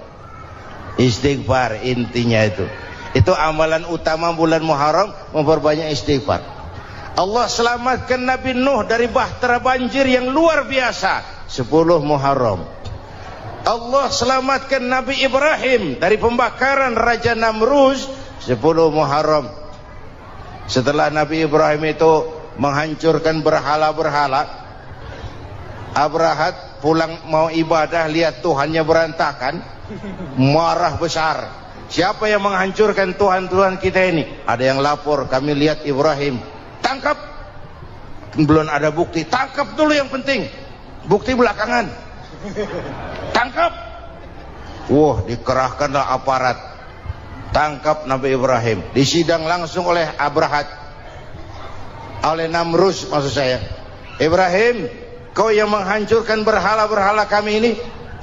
Istighfar intinya itu. Itu amalan utama bulan Muharram, memperbanyak istighfar. Allah selamatkan Nabi Nuh dari bahtera banjir yang luar biasa 10 Muharram. Allah selamatkan Nabi Ibrahim dari pembakaran Raja Namrus 10 Muharram. Setelah Nabi Ibrahim itu menghancurkan berhala-berhala, Abrahat pulang mau ibadah, lihat Tuhannya berantakan, marah besar. Siapa yang menghancurkan Tuhan-Tuhan kita ini? Ada yang lapor, kami lihat Ibrahim. Tangkap. Belum ada bukti, tangkap dulu yang penting, bukti belakangan. Tangkap. Wah, dikerahkanlah aparat, tangkap Nabi Ibrahim. Disidang langsung oleh Abrahat, oleh Namrus maksud saya. Ibrahim, kau yang menghancurkan berhala-berhala kami ini,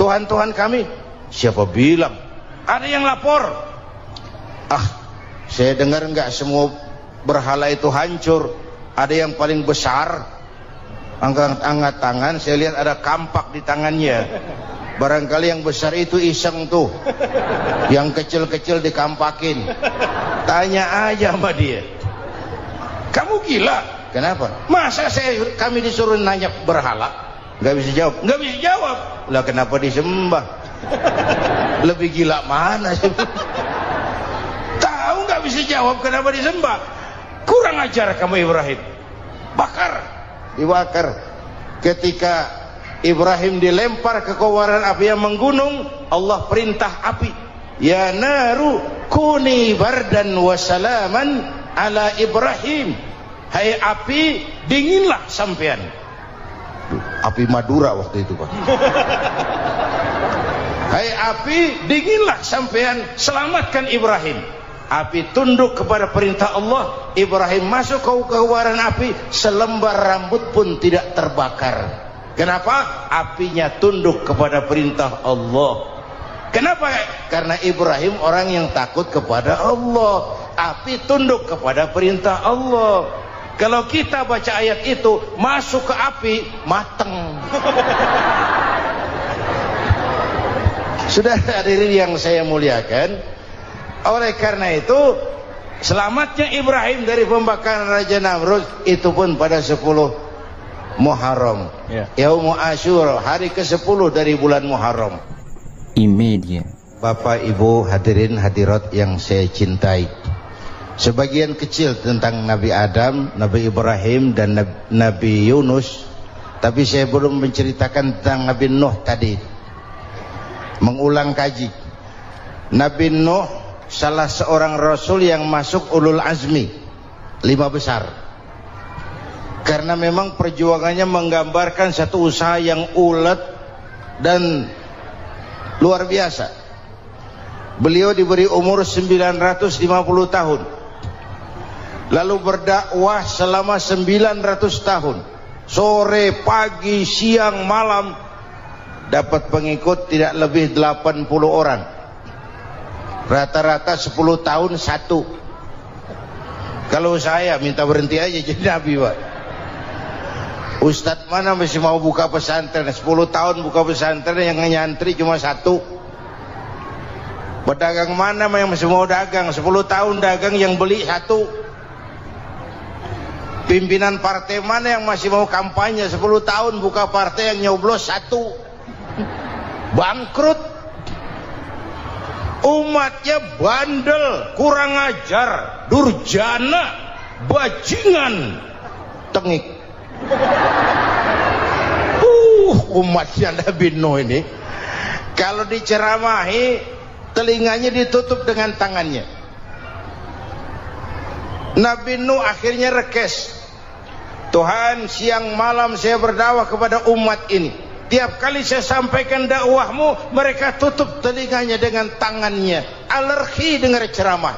Tuhan-Tuhan kami. Siapa bilang? Ada yang lapor. Saya dengar enggak semua berhala itu hancur. Ada yang paling besar, angkat tangan, saya lihat ada kampak di tangannya. Barangkali yang besar itu iseng tuh, yang kecil-kecil dikampakin. Tanya aja sama dia, kamu gila? Kenapa? Masa kami disuruh nanya berhala? Nggak bisa jawab. Nggak bisa jawab. Lah kenapa disembah? Lebih gila mana sih? Tahu nggak bisa jawab kenapa disembah? Kurang ajar kamu Ibrahim. Bakar, dibakar. Ketika Ibrahim dilempar ke kobaran api yang menggunung, Allah perintah api, ya naru kuni bardan wa salaman ala Ibrahim. Hai api, dinginlah sampean. Api Madura waktu itu, Pak. Hai api, dinginlah sampean, selamatkan Ibrahim. Api tunduk kepada perintah Allah. Ibrahim masuk ke kobaran api, selembar rambut pun tidak terbakar. Kenapa? Apinya tunduk kepada perintah Allah. Kenapa? Karena Ibrahim orang yang takut kepada Allah. Api tunduk kepada perintah Allah. Kalau kita baca ayat itu, masuk ke api, mateng. Sudah hadirin yang saya muliakan, oleh karena itu selamatnya Ibrahim dari pembakaran Raja Namrud itu pun pada 10 Muharram, Yaumul Asyura, hari ke-10 dari bulan Muharram. Imedia. Bapak Ibu hadirin hadirat yang saya cintai, sebagian kecil tentang Nabi Adam, Nabi Ibrahim dan Nabi Yunus, tapi saya belum menceritakan tentang Nabi Nuh tadi. Mengulang kaji, Nabi Nuh salah seorang rasul yang masuk ulul azmi 5 besar, karena memang perjuangannya menggambarkan satu usaha yang ulet dan luar biasa. Beliau diberi umur 950 tahun, lalu berdakwah selama 900 tahun, sore, pagi, siang, malam, dapat pengikut tidak lebih 80 orang, rata-rata 10 tahun satu. Kalau saya minta berhenti aja jadi nabi, Pak. Ustadz mana masih mau buka pesantren 10 tahun buka pesantren, yang nyantri cuma satu. Pedagang mana yang masih mau dagang 10 tahun dagang, yang beli satu. Pimpinan partai mana yang masih mau kampanye 10 tahun buka partai, yang nyoblos satu. Bangkrut. Umatnya bandel, kurang ajar, durjana, bajingan, tengik. Umatnya Nabi Nuh ini kalau diceramahi telinganya ditutup dengan tangannya. Nabi Nuh akhirnya rekes, Tuhan, siang malam saya berdakwah kepada umat ini, tiap kali saya sampaikan dakwahmu mereka tutup telinganya dengan tangannya, alergi dengar ceramah.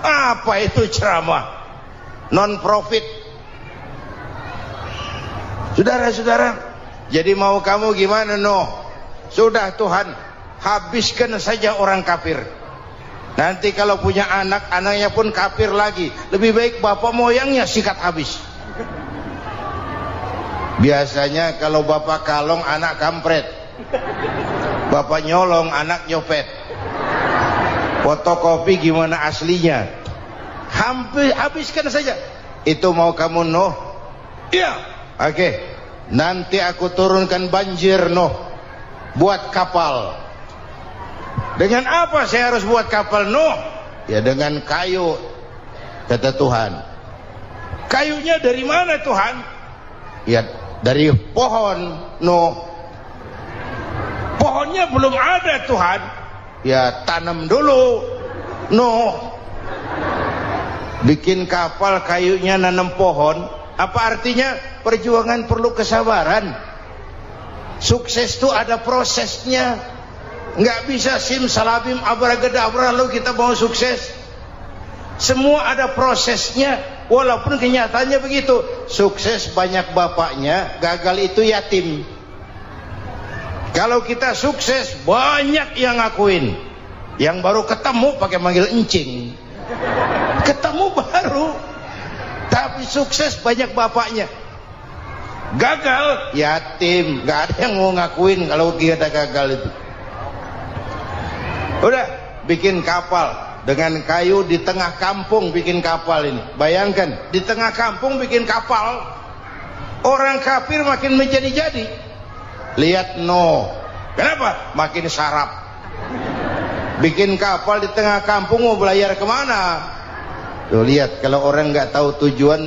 Apa itu ceramah? Non profit. Saudara-saudara, jadi mau kamu gimana, Nuh? Sudah Tuhan, habiskan saja orang kafir. Nanti kalau punya anak, anaknya pun kafir lagi. Lebih baik bapak moyangnya sikat habis. Biasanya kalau bapak kalong, anak kampret. Bapak nyolong, anak nyopet. Fotokopi gimana aslinya? Habiskan saja. Itu mau kamu, Nuh? Iya. Oke, nanti aku turunkan banjir, Nuh, buat kapal. Dengan apa saya harus buat kapal, Nuh? Ya dengan kayu, kata Tuhan. Kayunya dari mana, Tuhan? Ya dari pohon, Nuh. Pohonnya belum ada, Tuhan. Ya tanam dulu, Nuh. Bikin kapal kayunya nanam pohon. Apa artinya? Perjuangan perlu kesabaran. Sukses itu ada prosesnya. Nggak bisa simsalabim abracadabra lalu kita mau sukses. Semua ada prosesnya. Walaupun kenyataannya begitu. Sukses banyak bapaknya, gagal itu yatim. Kalau kita sukses banyak yang ngakuin. Yang baru ketemu pakai manggil encing. Ketemu baru. Tapi sukses banyak bapaknya. Gagal yatim, nggak ada yang mau ngakuin kalau kita gagal itu. Udah bikin kapal dengan kayu di tengah kampung, bikin kapal ini. Bayangkan di tengah kampung bikin kapal, orang kafir makin menjadi-jadi. Lihat Nuh, kenapa? Makin sarap. Bikin kapal di tengah kampung, mau belayar kemana? Tuh lihat, kalau orang nggak tahu tujuan,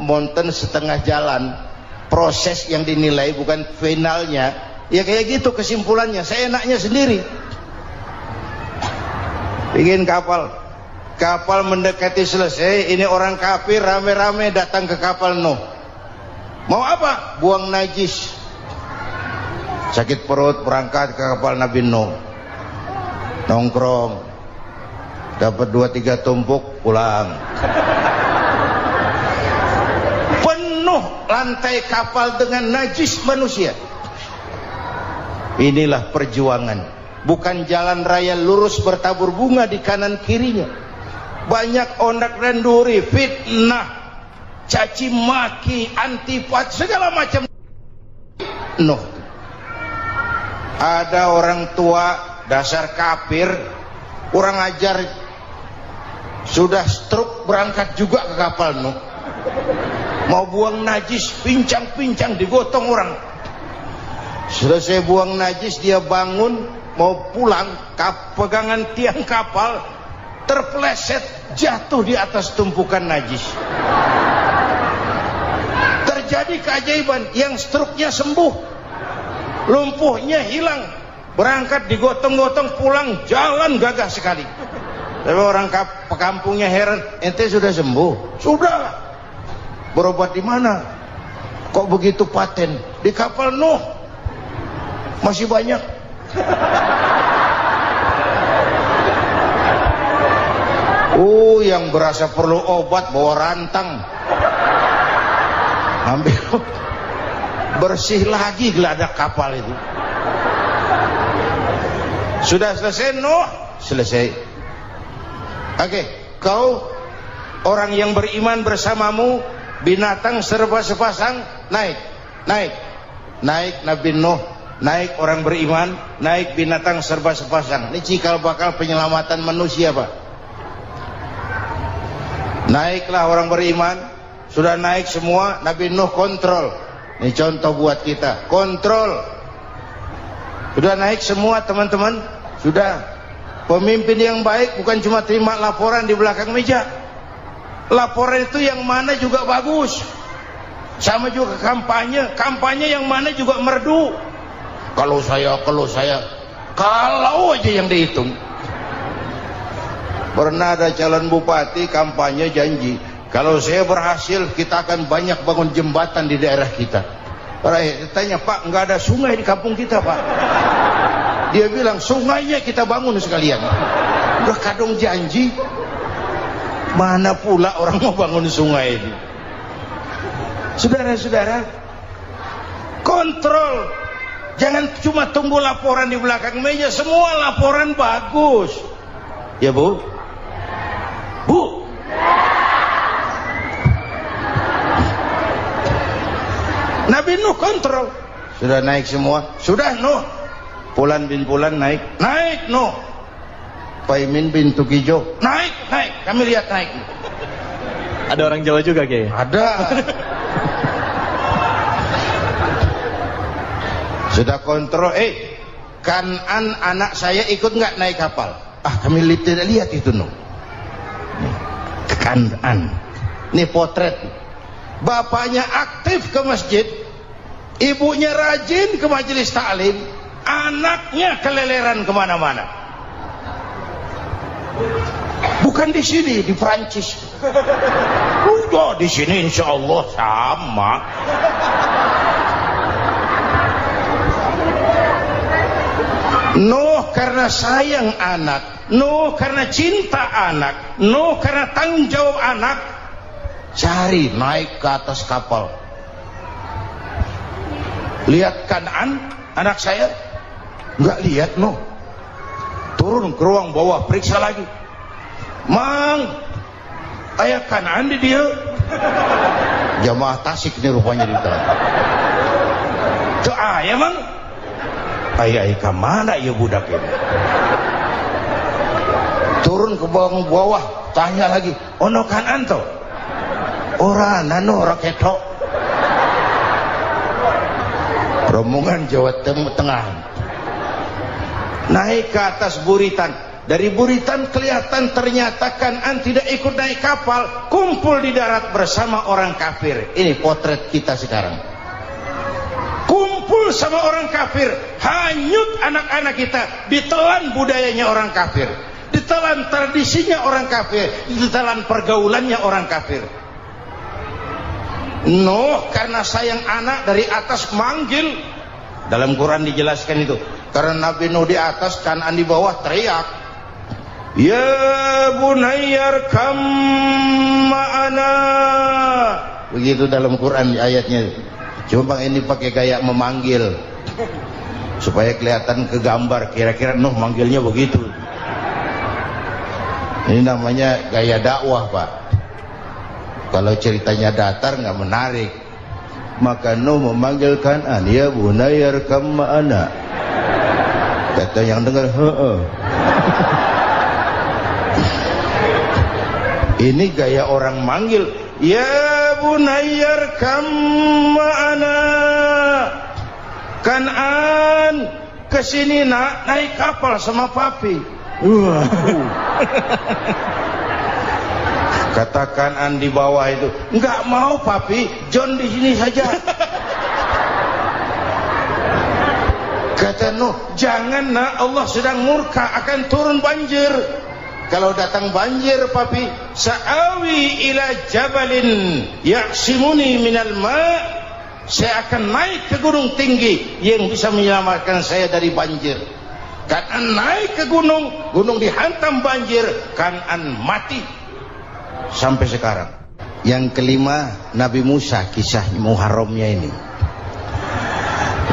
mountain setengah jalan, proses yang dinilai bukan finalnya, ya kayak gitu kesimpulannya. Saya enaknya sendiri. Bikin kapal, kapal mendekati selesai, ini orang kafir rame-rame datang ke kapal Nuh. Mau apa? Buang najis. Sakit perut, berangkat ke kapal Nabi Nuh. Nongkrong. Dapat 2-3 tumpuk, pulang. Penuh lantai kapal dengan najis manusia. Inilah perjuangan. Bukan jalan raya lurus bertabur bunga di kanan kirinya. Banyak ondak dan duri, fitnah, caci maki, antipat, segala macam. Nuh. Ada orang tua dasar kafir, kurang ajar, sudah stroke berangkat juga ke kapal Nuh. Mau buang najis, pincang-pincang digotong orang. Selesai buang najis, dia bangun mau pulang, pegangan tiang kapal terpeleset, jatuh di atas tumpukan najis. Terjadi keajaiban, yang stroke-nya sembuh, lumpuhnya hilang, berangkat digotong-gotong pulang, jalan gagah sekali. Tapi orang pekampungnya heran, ente sudah sembuh? Sudah. Berobat di mana? Kok begitu paten? Di kapal Nuh. Masih banyak. Yang berasa perlu obat bawa rantang, ambil bersih lagi geladak kapal itu. Sudah selesai Nuh? Selesai. Oke, kau orang yang beriman bersamamu, binatang serba sepasang, naik Nabi Nuh, naik orang beriman, naik binatang serba sepasang. Ini cikal bakal penyelamatan manusia, Pak. Naiklah orang beriman, sudah naik semua, Nabi Nuh kontrol. Ini contoh buat kita, kontrol. Sudah naik semua teman-teman, sudah. Pemimpin yang baik bukan cuma terima laporan di belakang meja. Laporan itu yang mana juga bagus. Sama juga kampanye, kampanye yang mana juga merdu. Kalau aja yang dihitung. Pernah ada calon bupati kampanye janji, kalau saya berhasil kita akan banyak bangun jembatan di daerah kita. Rakyat tanya, Pak, nggak ada sungai di kampung kita, Pak. Dia bilang, sungainya kita bangun sekalian. Udah kadung janji, mana pula orang mau bangun sungai ini. Saudara-saudara, kontrol. Jangan cuma tunggu laporan di belakang meja, semua laporan bagus. Ya, Bu? Bu? Nabi Nuh kontrol. Sudah naik semua? Sudah Nuh. Pulan bin Pulan naik Nuh. Paimin bin Tukijo naik. Kami lihat naik. Ada orang Jawa juga, Kiai? Ada. Sudah kontrol. Kanan anak saya ikut nggak naik kapal? Kami tidak lihat itu Nuh. Kanan. Ini potret. Bapaknya aktif ke masjid, ibunya rajin ke majelis taklim, anaknya keleleran kemana-mana. Bukan di sini, di Prancis. Udah di sini insya Allah sama. Nuh karena sayang anak, Nuh karena cinta anak, Nuh karena tanggung jawab anak, cari naik ke atas kapal. Lihat Kan'an, anak saya, nggak lihat Nuh. Turun ke ruang bawah, periksa lagi. Mang, ayah Kan'an di dia. Jamaah Tasik ini rupanya di dalam. Tuh ayah Mang. Ayah kemana ya budak ini? Turun ke bawah, tanya lagi, ono Kan'an toh? Ora nano raketo. Rombongan Jawa Tengah naik ke atas buritan. Dari buritan kelihatan ternyata Kan'an tidak ikut naik kapal, kumpul di darat bersama orang kafir. Ini potret kita sekarang. Kumpul sama orang kafir, hanyut anak-anak kita, ditelan budayanya orang kafir, ditelan tradisinya orang kafir, ditelan pergaulannya orang kafir. Nuh karena sayang anak dari atas manggil. Dalam Quran dijelaskan itu. Karena Nabi Nuh di atas, Kan'an di bawah, teriak, ya bunayyar kam ma'ana. Begitu dalam Quran ayatnya. Cuma ini pakai gaya memanggil supaya kelihatan kegambar, kira-kira Nuh manggilnya begitu. Ini namanya gaya dakwah, Pak. Kalau ceritanya datar nggak menarik. Maka Nuh memanggil Kan'an, ya bunayyar kam ma'ana. Kata yang dengar, ini gaya orang manggil, ya bunayyar kam ma'ana. Kan'an kesini nak, naik kapal sama papi. Kata Kan'an di bawah itu, enggak mau papi, John di sini saja. Kata Nuh, jangan nak, Allah sedang murka, akan turun banjir. Kalau datang banjir papi, sa'awi ila jabalin ya'simuni minal ma'. saya akan naik ke gunung tinggi yang bisa menyelamatkan saya dari banjir. Kan'an naik ke gunung, gunung dihantam banjir, Kan'an mati sampai sekarang. Yang kelima, Nabi Musa, kisah Muharramnya ini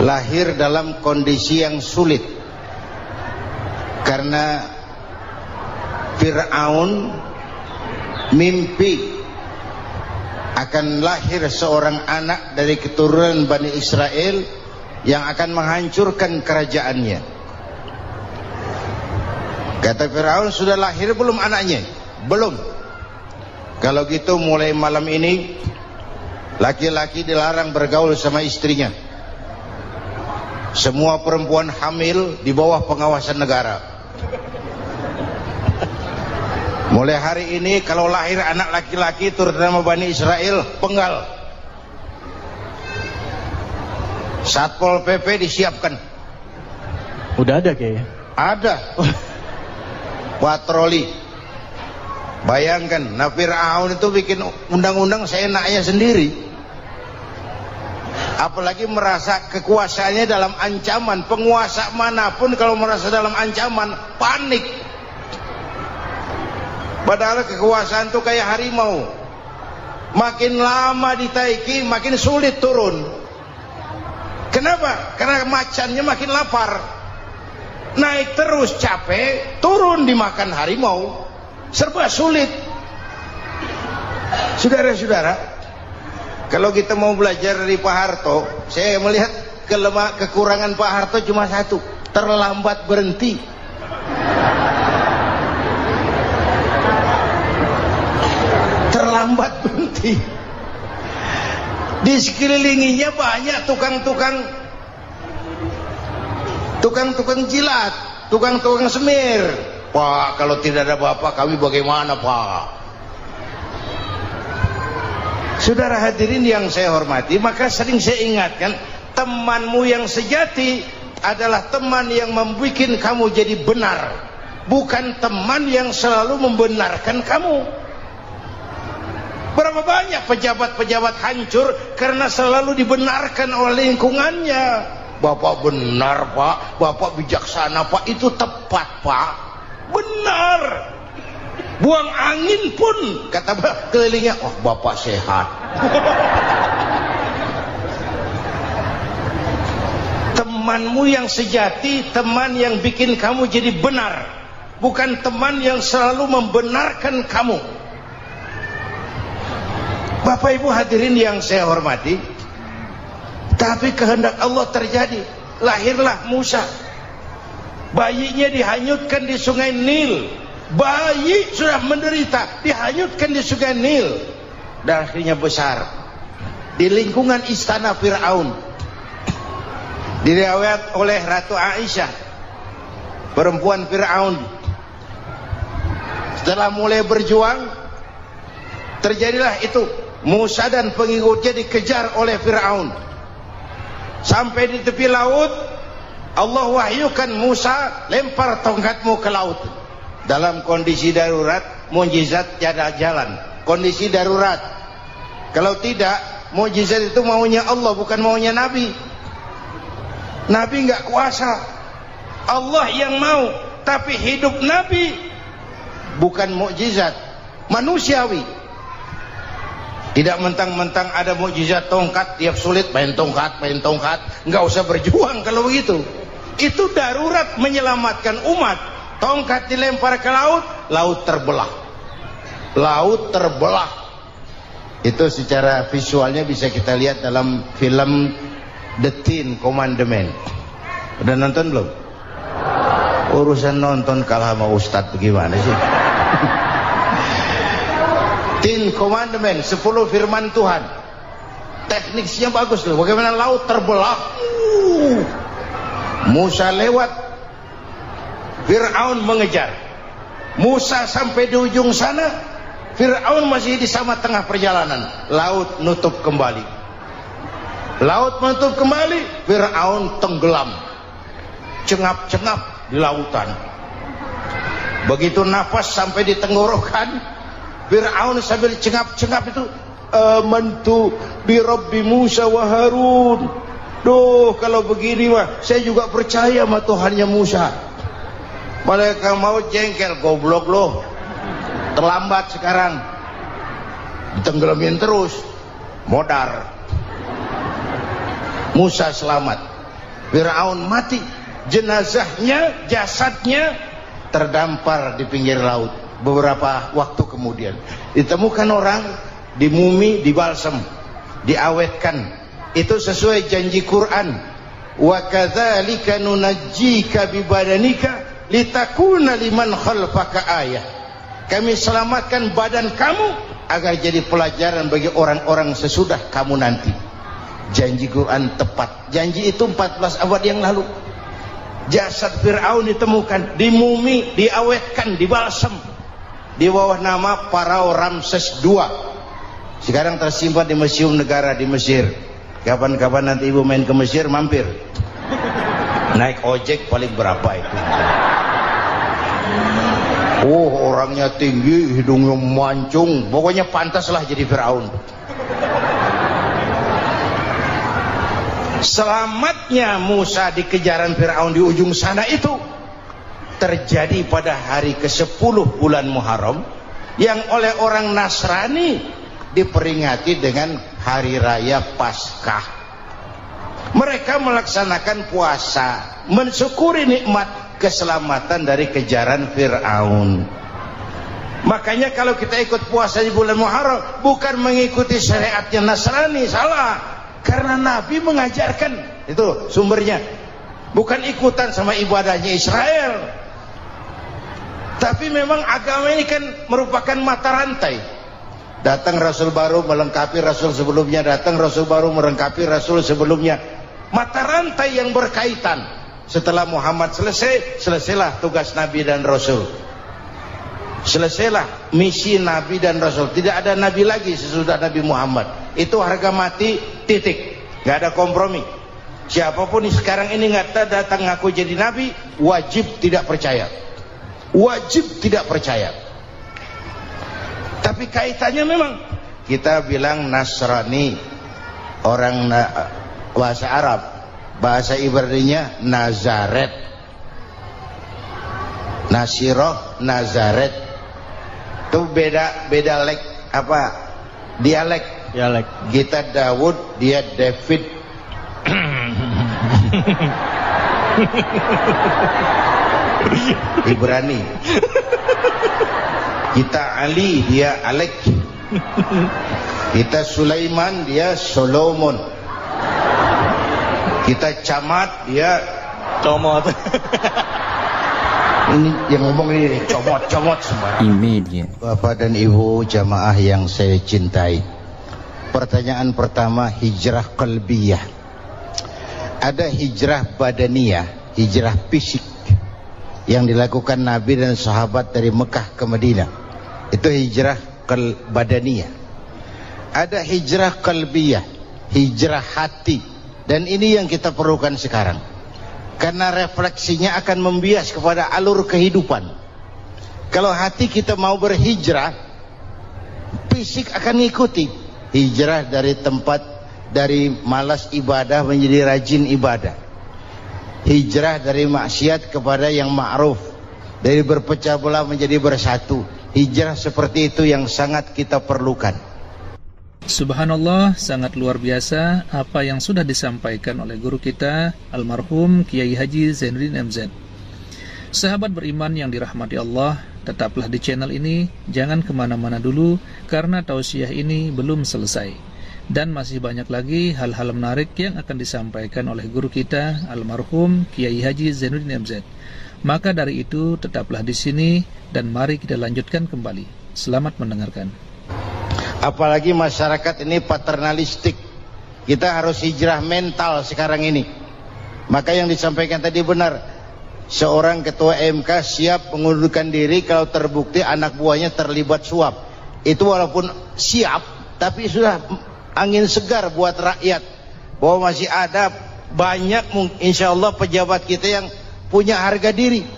lahir dalam kondisi yang sulit karena Fir'aun mimpi akan lahir seorang anak dari keturunan Bani Israel yang akan menghancurkan kerajaannya. Kata Fir'aun, sudah lahir belum anaknya? Belum. Kalau gitu mulai malam ini laki-laki dilarang bergaul sama istrinya. Semua perempuan hamil di bawah pengawasan negara. Mulai hari ini kalau lahir anak laki-laki terutama Bani Israel, penggal. Satpol PP disiapkan. Udah ada kayaknya. Ada. Patroli. Bayangkan, Fir'aun itu bikin undang-undang seenaknya sendiri. Apalagi merasa kekuasaannya dalam ancaman. Penguasa manapun kalau merasa dalam ancaman, panik. Padahal kekuasaan itu kayak harimau. Makin lama ditaiki, makin sulit turun. Kenapa? Karena macannya makin lapar. Naik terus capek, turun dimakan harimau, serba sulit. Saudara-saudara, kalau kita mau belajar dari Pak Harto, saya melihat kekurangan Pak Harto cuma satu, terlambat berhenti. Terlambat berhenti. Di sekelilinginya banyak tukang-tukang jilat, tukang-tukang semir. Pak, kalau tidak ada bapak kami bagaimana, Pak? Saudara hadirin yang saya hormati, maka sering saya ingatkan, temanmu yang sejati adalah teman yang membuat kamu jadi benar, bukan teman yang selalu membenarkan kamu. Berapa banyak pejabat-pejabat hancur karena selalu dibenarkan oleh lingkungannya. Bapak benar, Pak. Bapak bijaksana, Pak. Itu tepat, Pak. Benar. Buang angin pun kata kelilingnya, oh Bapak sehat. Temanmu yang sejati, teman yang bikin kamu jadi benar, bukan teman yang selalu membenarkan kamu. Bapak Ibu hadirin yang saya hormati, tapi kehendak Allah terjadi. Lahirlah Musa. Bayinya dihanyutkan di sungai Nil. Bayi sudah menderita, dihanyutkan di sungai Nil. Dan akhirnya besar di lingkungan istana Fir'aun. Diriwayat oleh Ratu Aisyah, perempuan Fir'aun, setelah mulai berjuang, terjadilah itu. Musa dan pengikutnya dikejar oleh Fir'aun. Sampai di tepi laut, Allah wahyukan Musa, lempar tongkatmu ke laut. Dalam kondisi darurat, mukjizat tiada jalan. Kondisi darurat. Kalau tidak, mukjizat itu maunya Allah, bukan maunya Nabi. Nabi nggak kuasa, Allah yang mau. Tapi hidup Nabi bukan mukjizat, manusiawi. Tidak mentang-mentang ada mukjizat tongkat, tiap sulit main tongkat, nggak usah berjuang kalau begitu. Itu darurat menyelamatkan umat. Tongkat dilempar ke laut, laut terbelah. Laut terbelah. Itu secara visualnya bisa kita lihat dalam film The Ten Commandments. Udah nonton belum? Urusan nonton kalah sama Ustadz bagaimana sih? Ten Commandments, 10 firman Tuhan. Tekniknya bagus loh. Bagaimana laut terbelah. Musa lewat, Fir'aun mengejar. Musa sampai di ujung sana, Fir'aun masih di sama tengah perjalanan. Laut nutup kembali. Laut menutup kembali, Fir'aun tenggelam. Cengap-cengap di lautan. Begitu nafas sampai di tenggorokan, Fir'aun sambil cengap-cengap itu, amantu bi Rabbi Musa wa Harun. Duh, kalau begini mah saya juga percaya sama Tuhannya Musa. Malaikat maut jengkel, goblok loh, terlambat sekarang, ditenggelamin terus, modar. Musa selamat, Fir'aun mati, jenazahnya, jasadnya terdampar di pinggir laut. Beberapa waktu kemudian ditemukan orang, dimumi, dibalsem, diawetkan. Itu sesuai janji Quran, wa kadzalika nunajjika bibadanika litakuna liman khalfaka ayah. Kami selamatkan badan kamu agar jadi pelajaran bagi orang-orang sesudah kamu nanti. Janji Quran tepat. Janji itu 14 abad yang lalu. Jasad Fir'aun ditemukan, dimumi, diawetkan, dibalsem di bawah nama Pharao Ramses II. Sekarang tersimpan di Museum Negara di Mesir. Kapan-kapan nanti ibu main ke Mesir, mampir. Naik ojek paling berapa itu? Oh, orangnya tinggi, hidungnya mancung, pokoknya pantaslah jadi Fir'aun. Selamatnya Musa di kejaran Fir'aun di ujung sana itu terjadi pada hari ke-10 bulan Muharram, yang oleh orang Nasrani diperingati dengan hari raya Paskah. Mereka melaksanakan puasa, mensyukuri nikmat keselamatan dari kejaran Fir'aun. Makanya kalau kita ikut puasa di bulan Muharram bukan mengikuti syariatnya Nasrani, salah. Karena Nabi mengajarkan, itu sumbernya, bukan ikutan sama ibadahnya Israel. Tapi memang agama ini kan merupakan mata rantai. Datang Rasul baru melengkapi Rasul sebelumnya, datang Rasul baru melengkapi Rasul sebelumnya. Mata rantai yang berkaitan. Setelah Muhammad selesai, selesailah tugas Nabi dan Rasul. Selesailah misi Nabi dan Rasul. Tidak ada Nabi lagi sesudah Nabi Muhammad. Itu harga mati, titik. Gak ada kompromi. Siapapun sekarang ini nggak datang ngaku jadi Nabi, wajib tidak percaya. Wajib tidak percaya. Tapi kaitannya memang, kita bilang Nasrani, orang bahasa Arab, bahasa Ibraninya Nazaret, Nasiroh, Nazaret. Itu beda dialek. Kita Daud, dia David. Ibrani. Kita Ali, dia Alek. Kita Sulaiman, dia Solomon. Kita Camat, dia Comot. Ini yang ngomong ini comot semua. Bapak dan Ibu jamaah yang saya cintai, pertanyaan pertama, hijrah qalbiyah. Ada hijrah badaniyah, hijrah fisik yang dilakukan Nabi dan sahabat dari Mekah ke Madinah. Itu hijrah badaniyah. Ada hijrah qalbiyah, hijrah hati. Dan ini yang kita perlukan sekarang. Karena refleksinya akan membias kepada alur kehidupan. Kalau hati kita mau berhijrah, fisik akan mengikuti. Hijrah dari tempat, dari malas ibadah menjadi rajin ibadah. Hijrah dari maksiat kepada yang ma'ruf, dari berpecah belah menjadi bersatu. Hijrah seperti itu yang sangat kita perlukan. Subhanallah, sangat luar biasa apa yang sudah disampaikan oleh guru kita almarhum Kiai Haji Zainuddin MZ. Sahabat beriman yang dirahmati Allah, tetaplah di channel ini, jangan kemana-mana dulu karena tausiah ini belum selesai. Dan masih banyak lagi hal-hal menarik yang akan disampaikan oleh guru kita almarhum Kiai Haji Zainuddin MZ. Maka dari itu tetaplah di sini dan mari kita lanjutkan kembali. Selamat mendengarkan. Apalagi masyarakat ini paternalistik. Kita harus hijrah mental sekarang ini. Maka yang disampaikan tadi benar. Seorang ketua MK siap mengundurkan diri kalau terbukti anak buahnya terlibat suap. Itu walaupun siap, tapi sudah angin segar buat rakyat. Bahwa masih ada banyak insya Allah pejabat kita yang punya harga diri.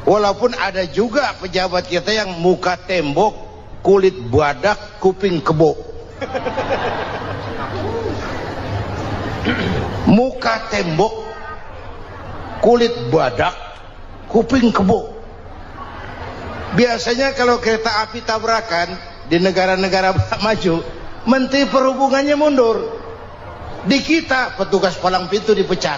Walaupun ada juga pejabat kita yang muka tembok, kulit badak, kuping kebo. Muka tembok, kulit badak, kuping kebo. Biasanya kalau kereta api tabrakan di negara-negara maju, menteri perhubungannya mundur. Di kita petugas palang pintu dipecat.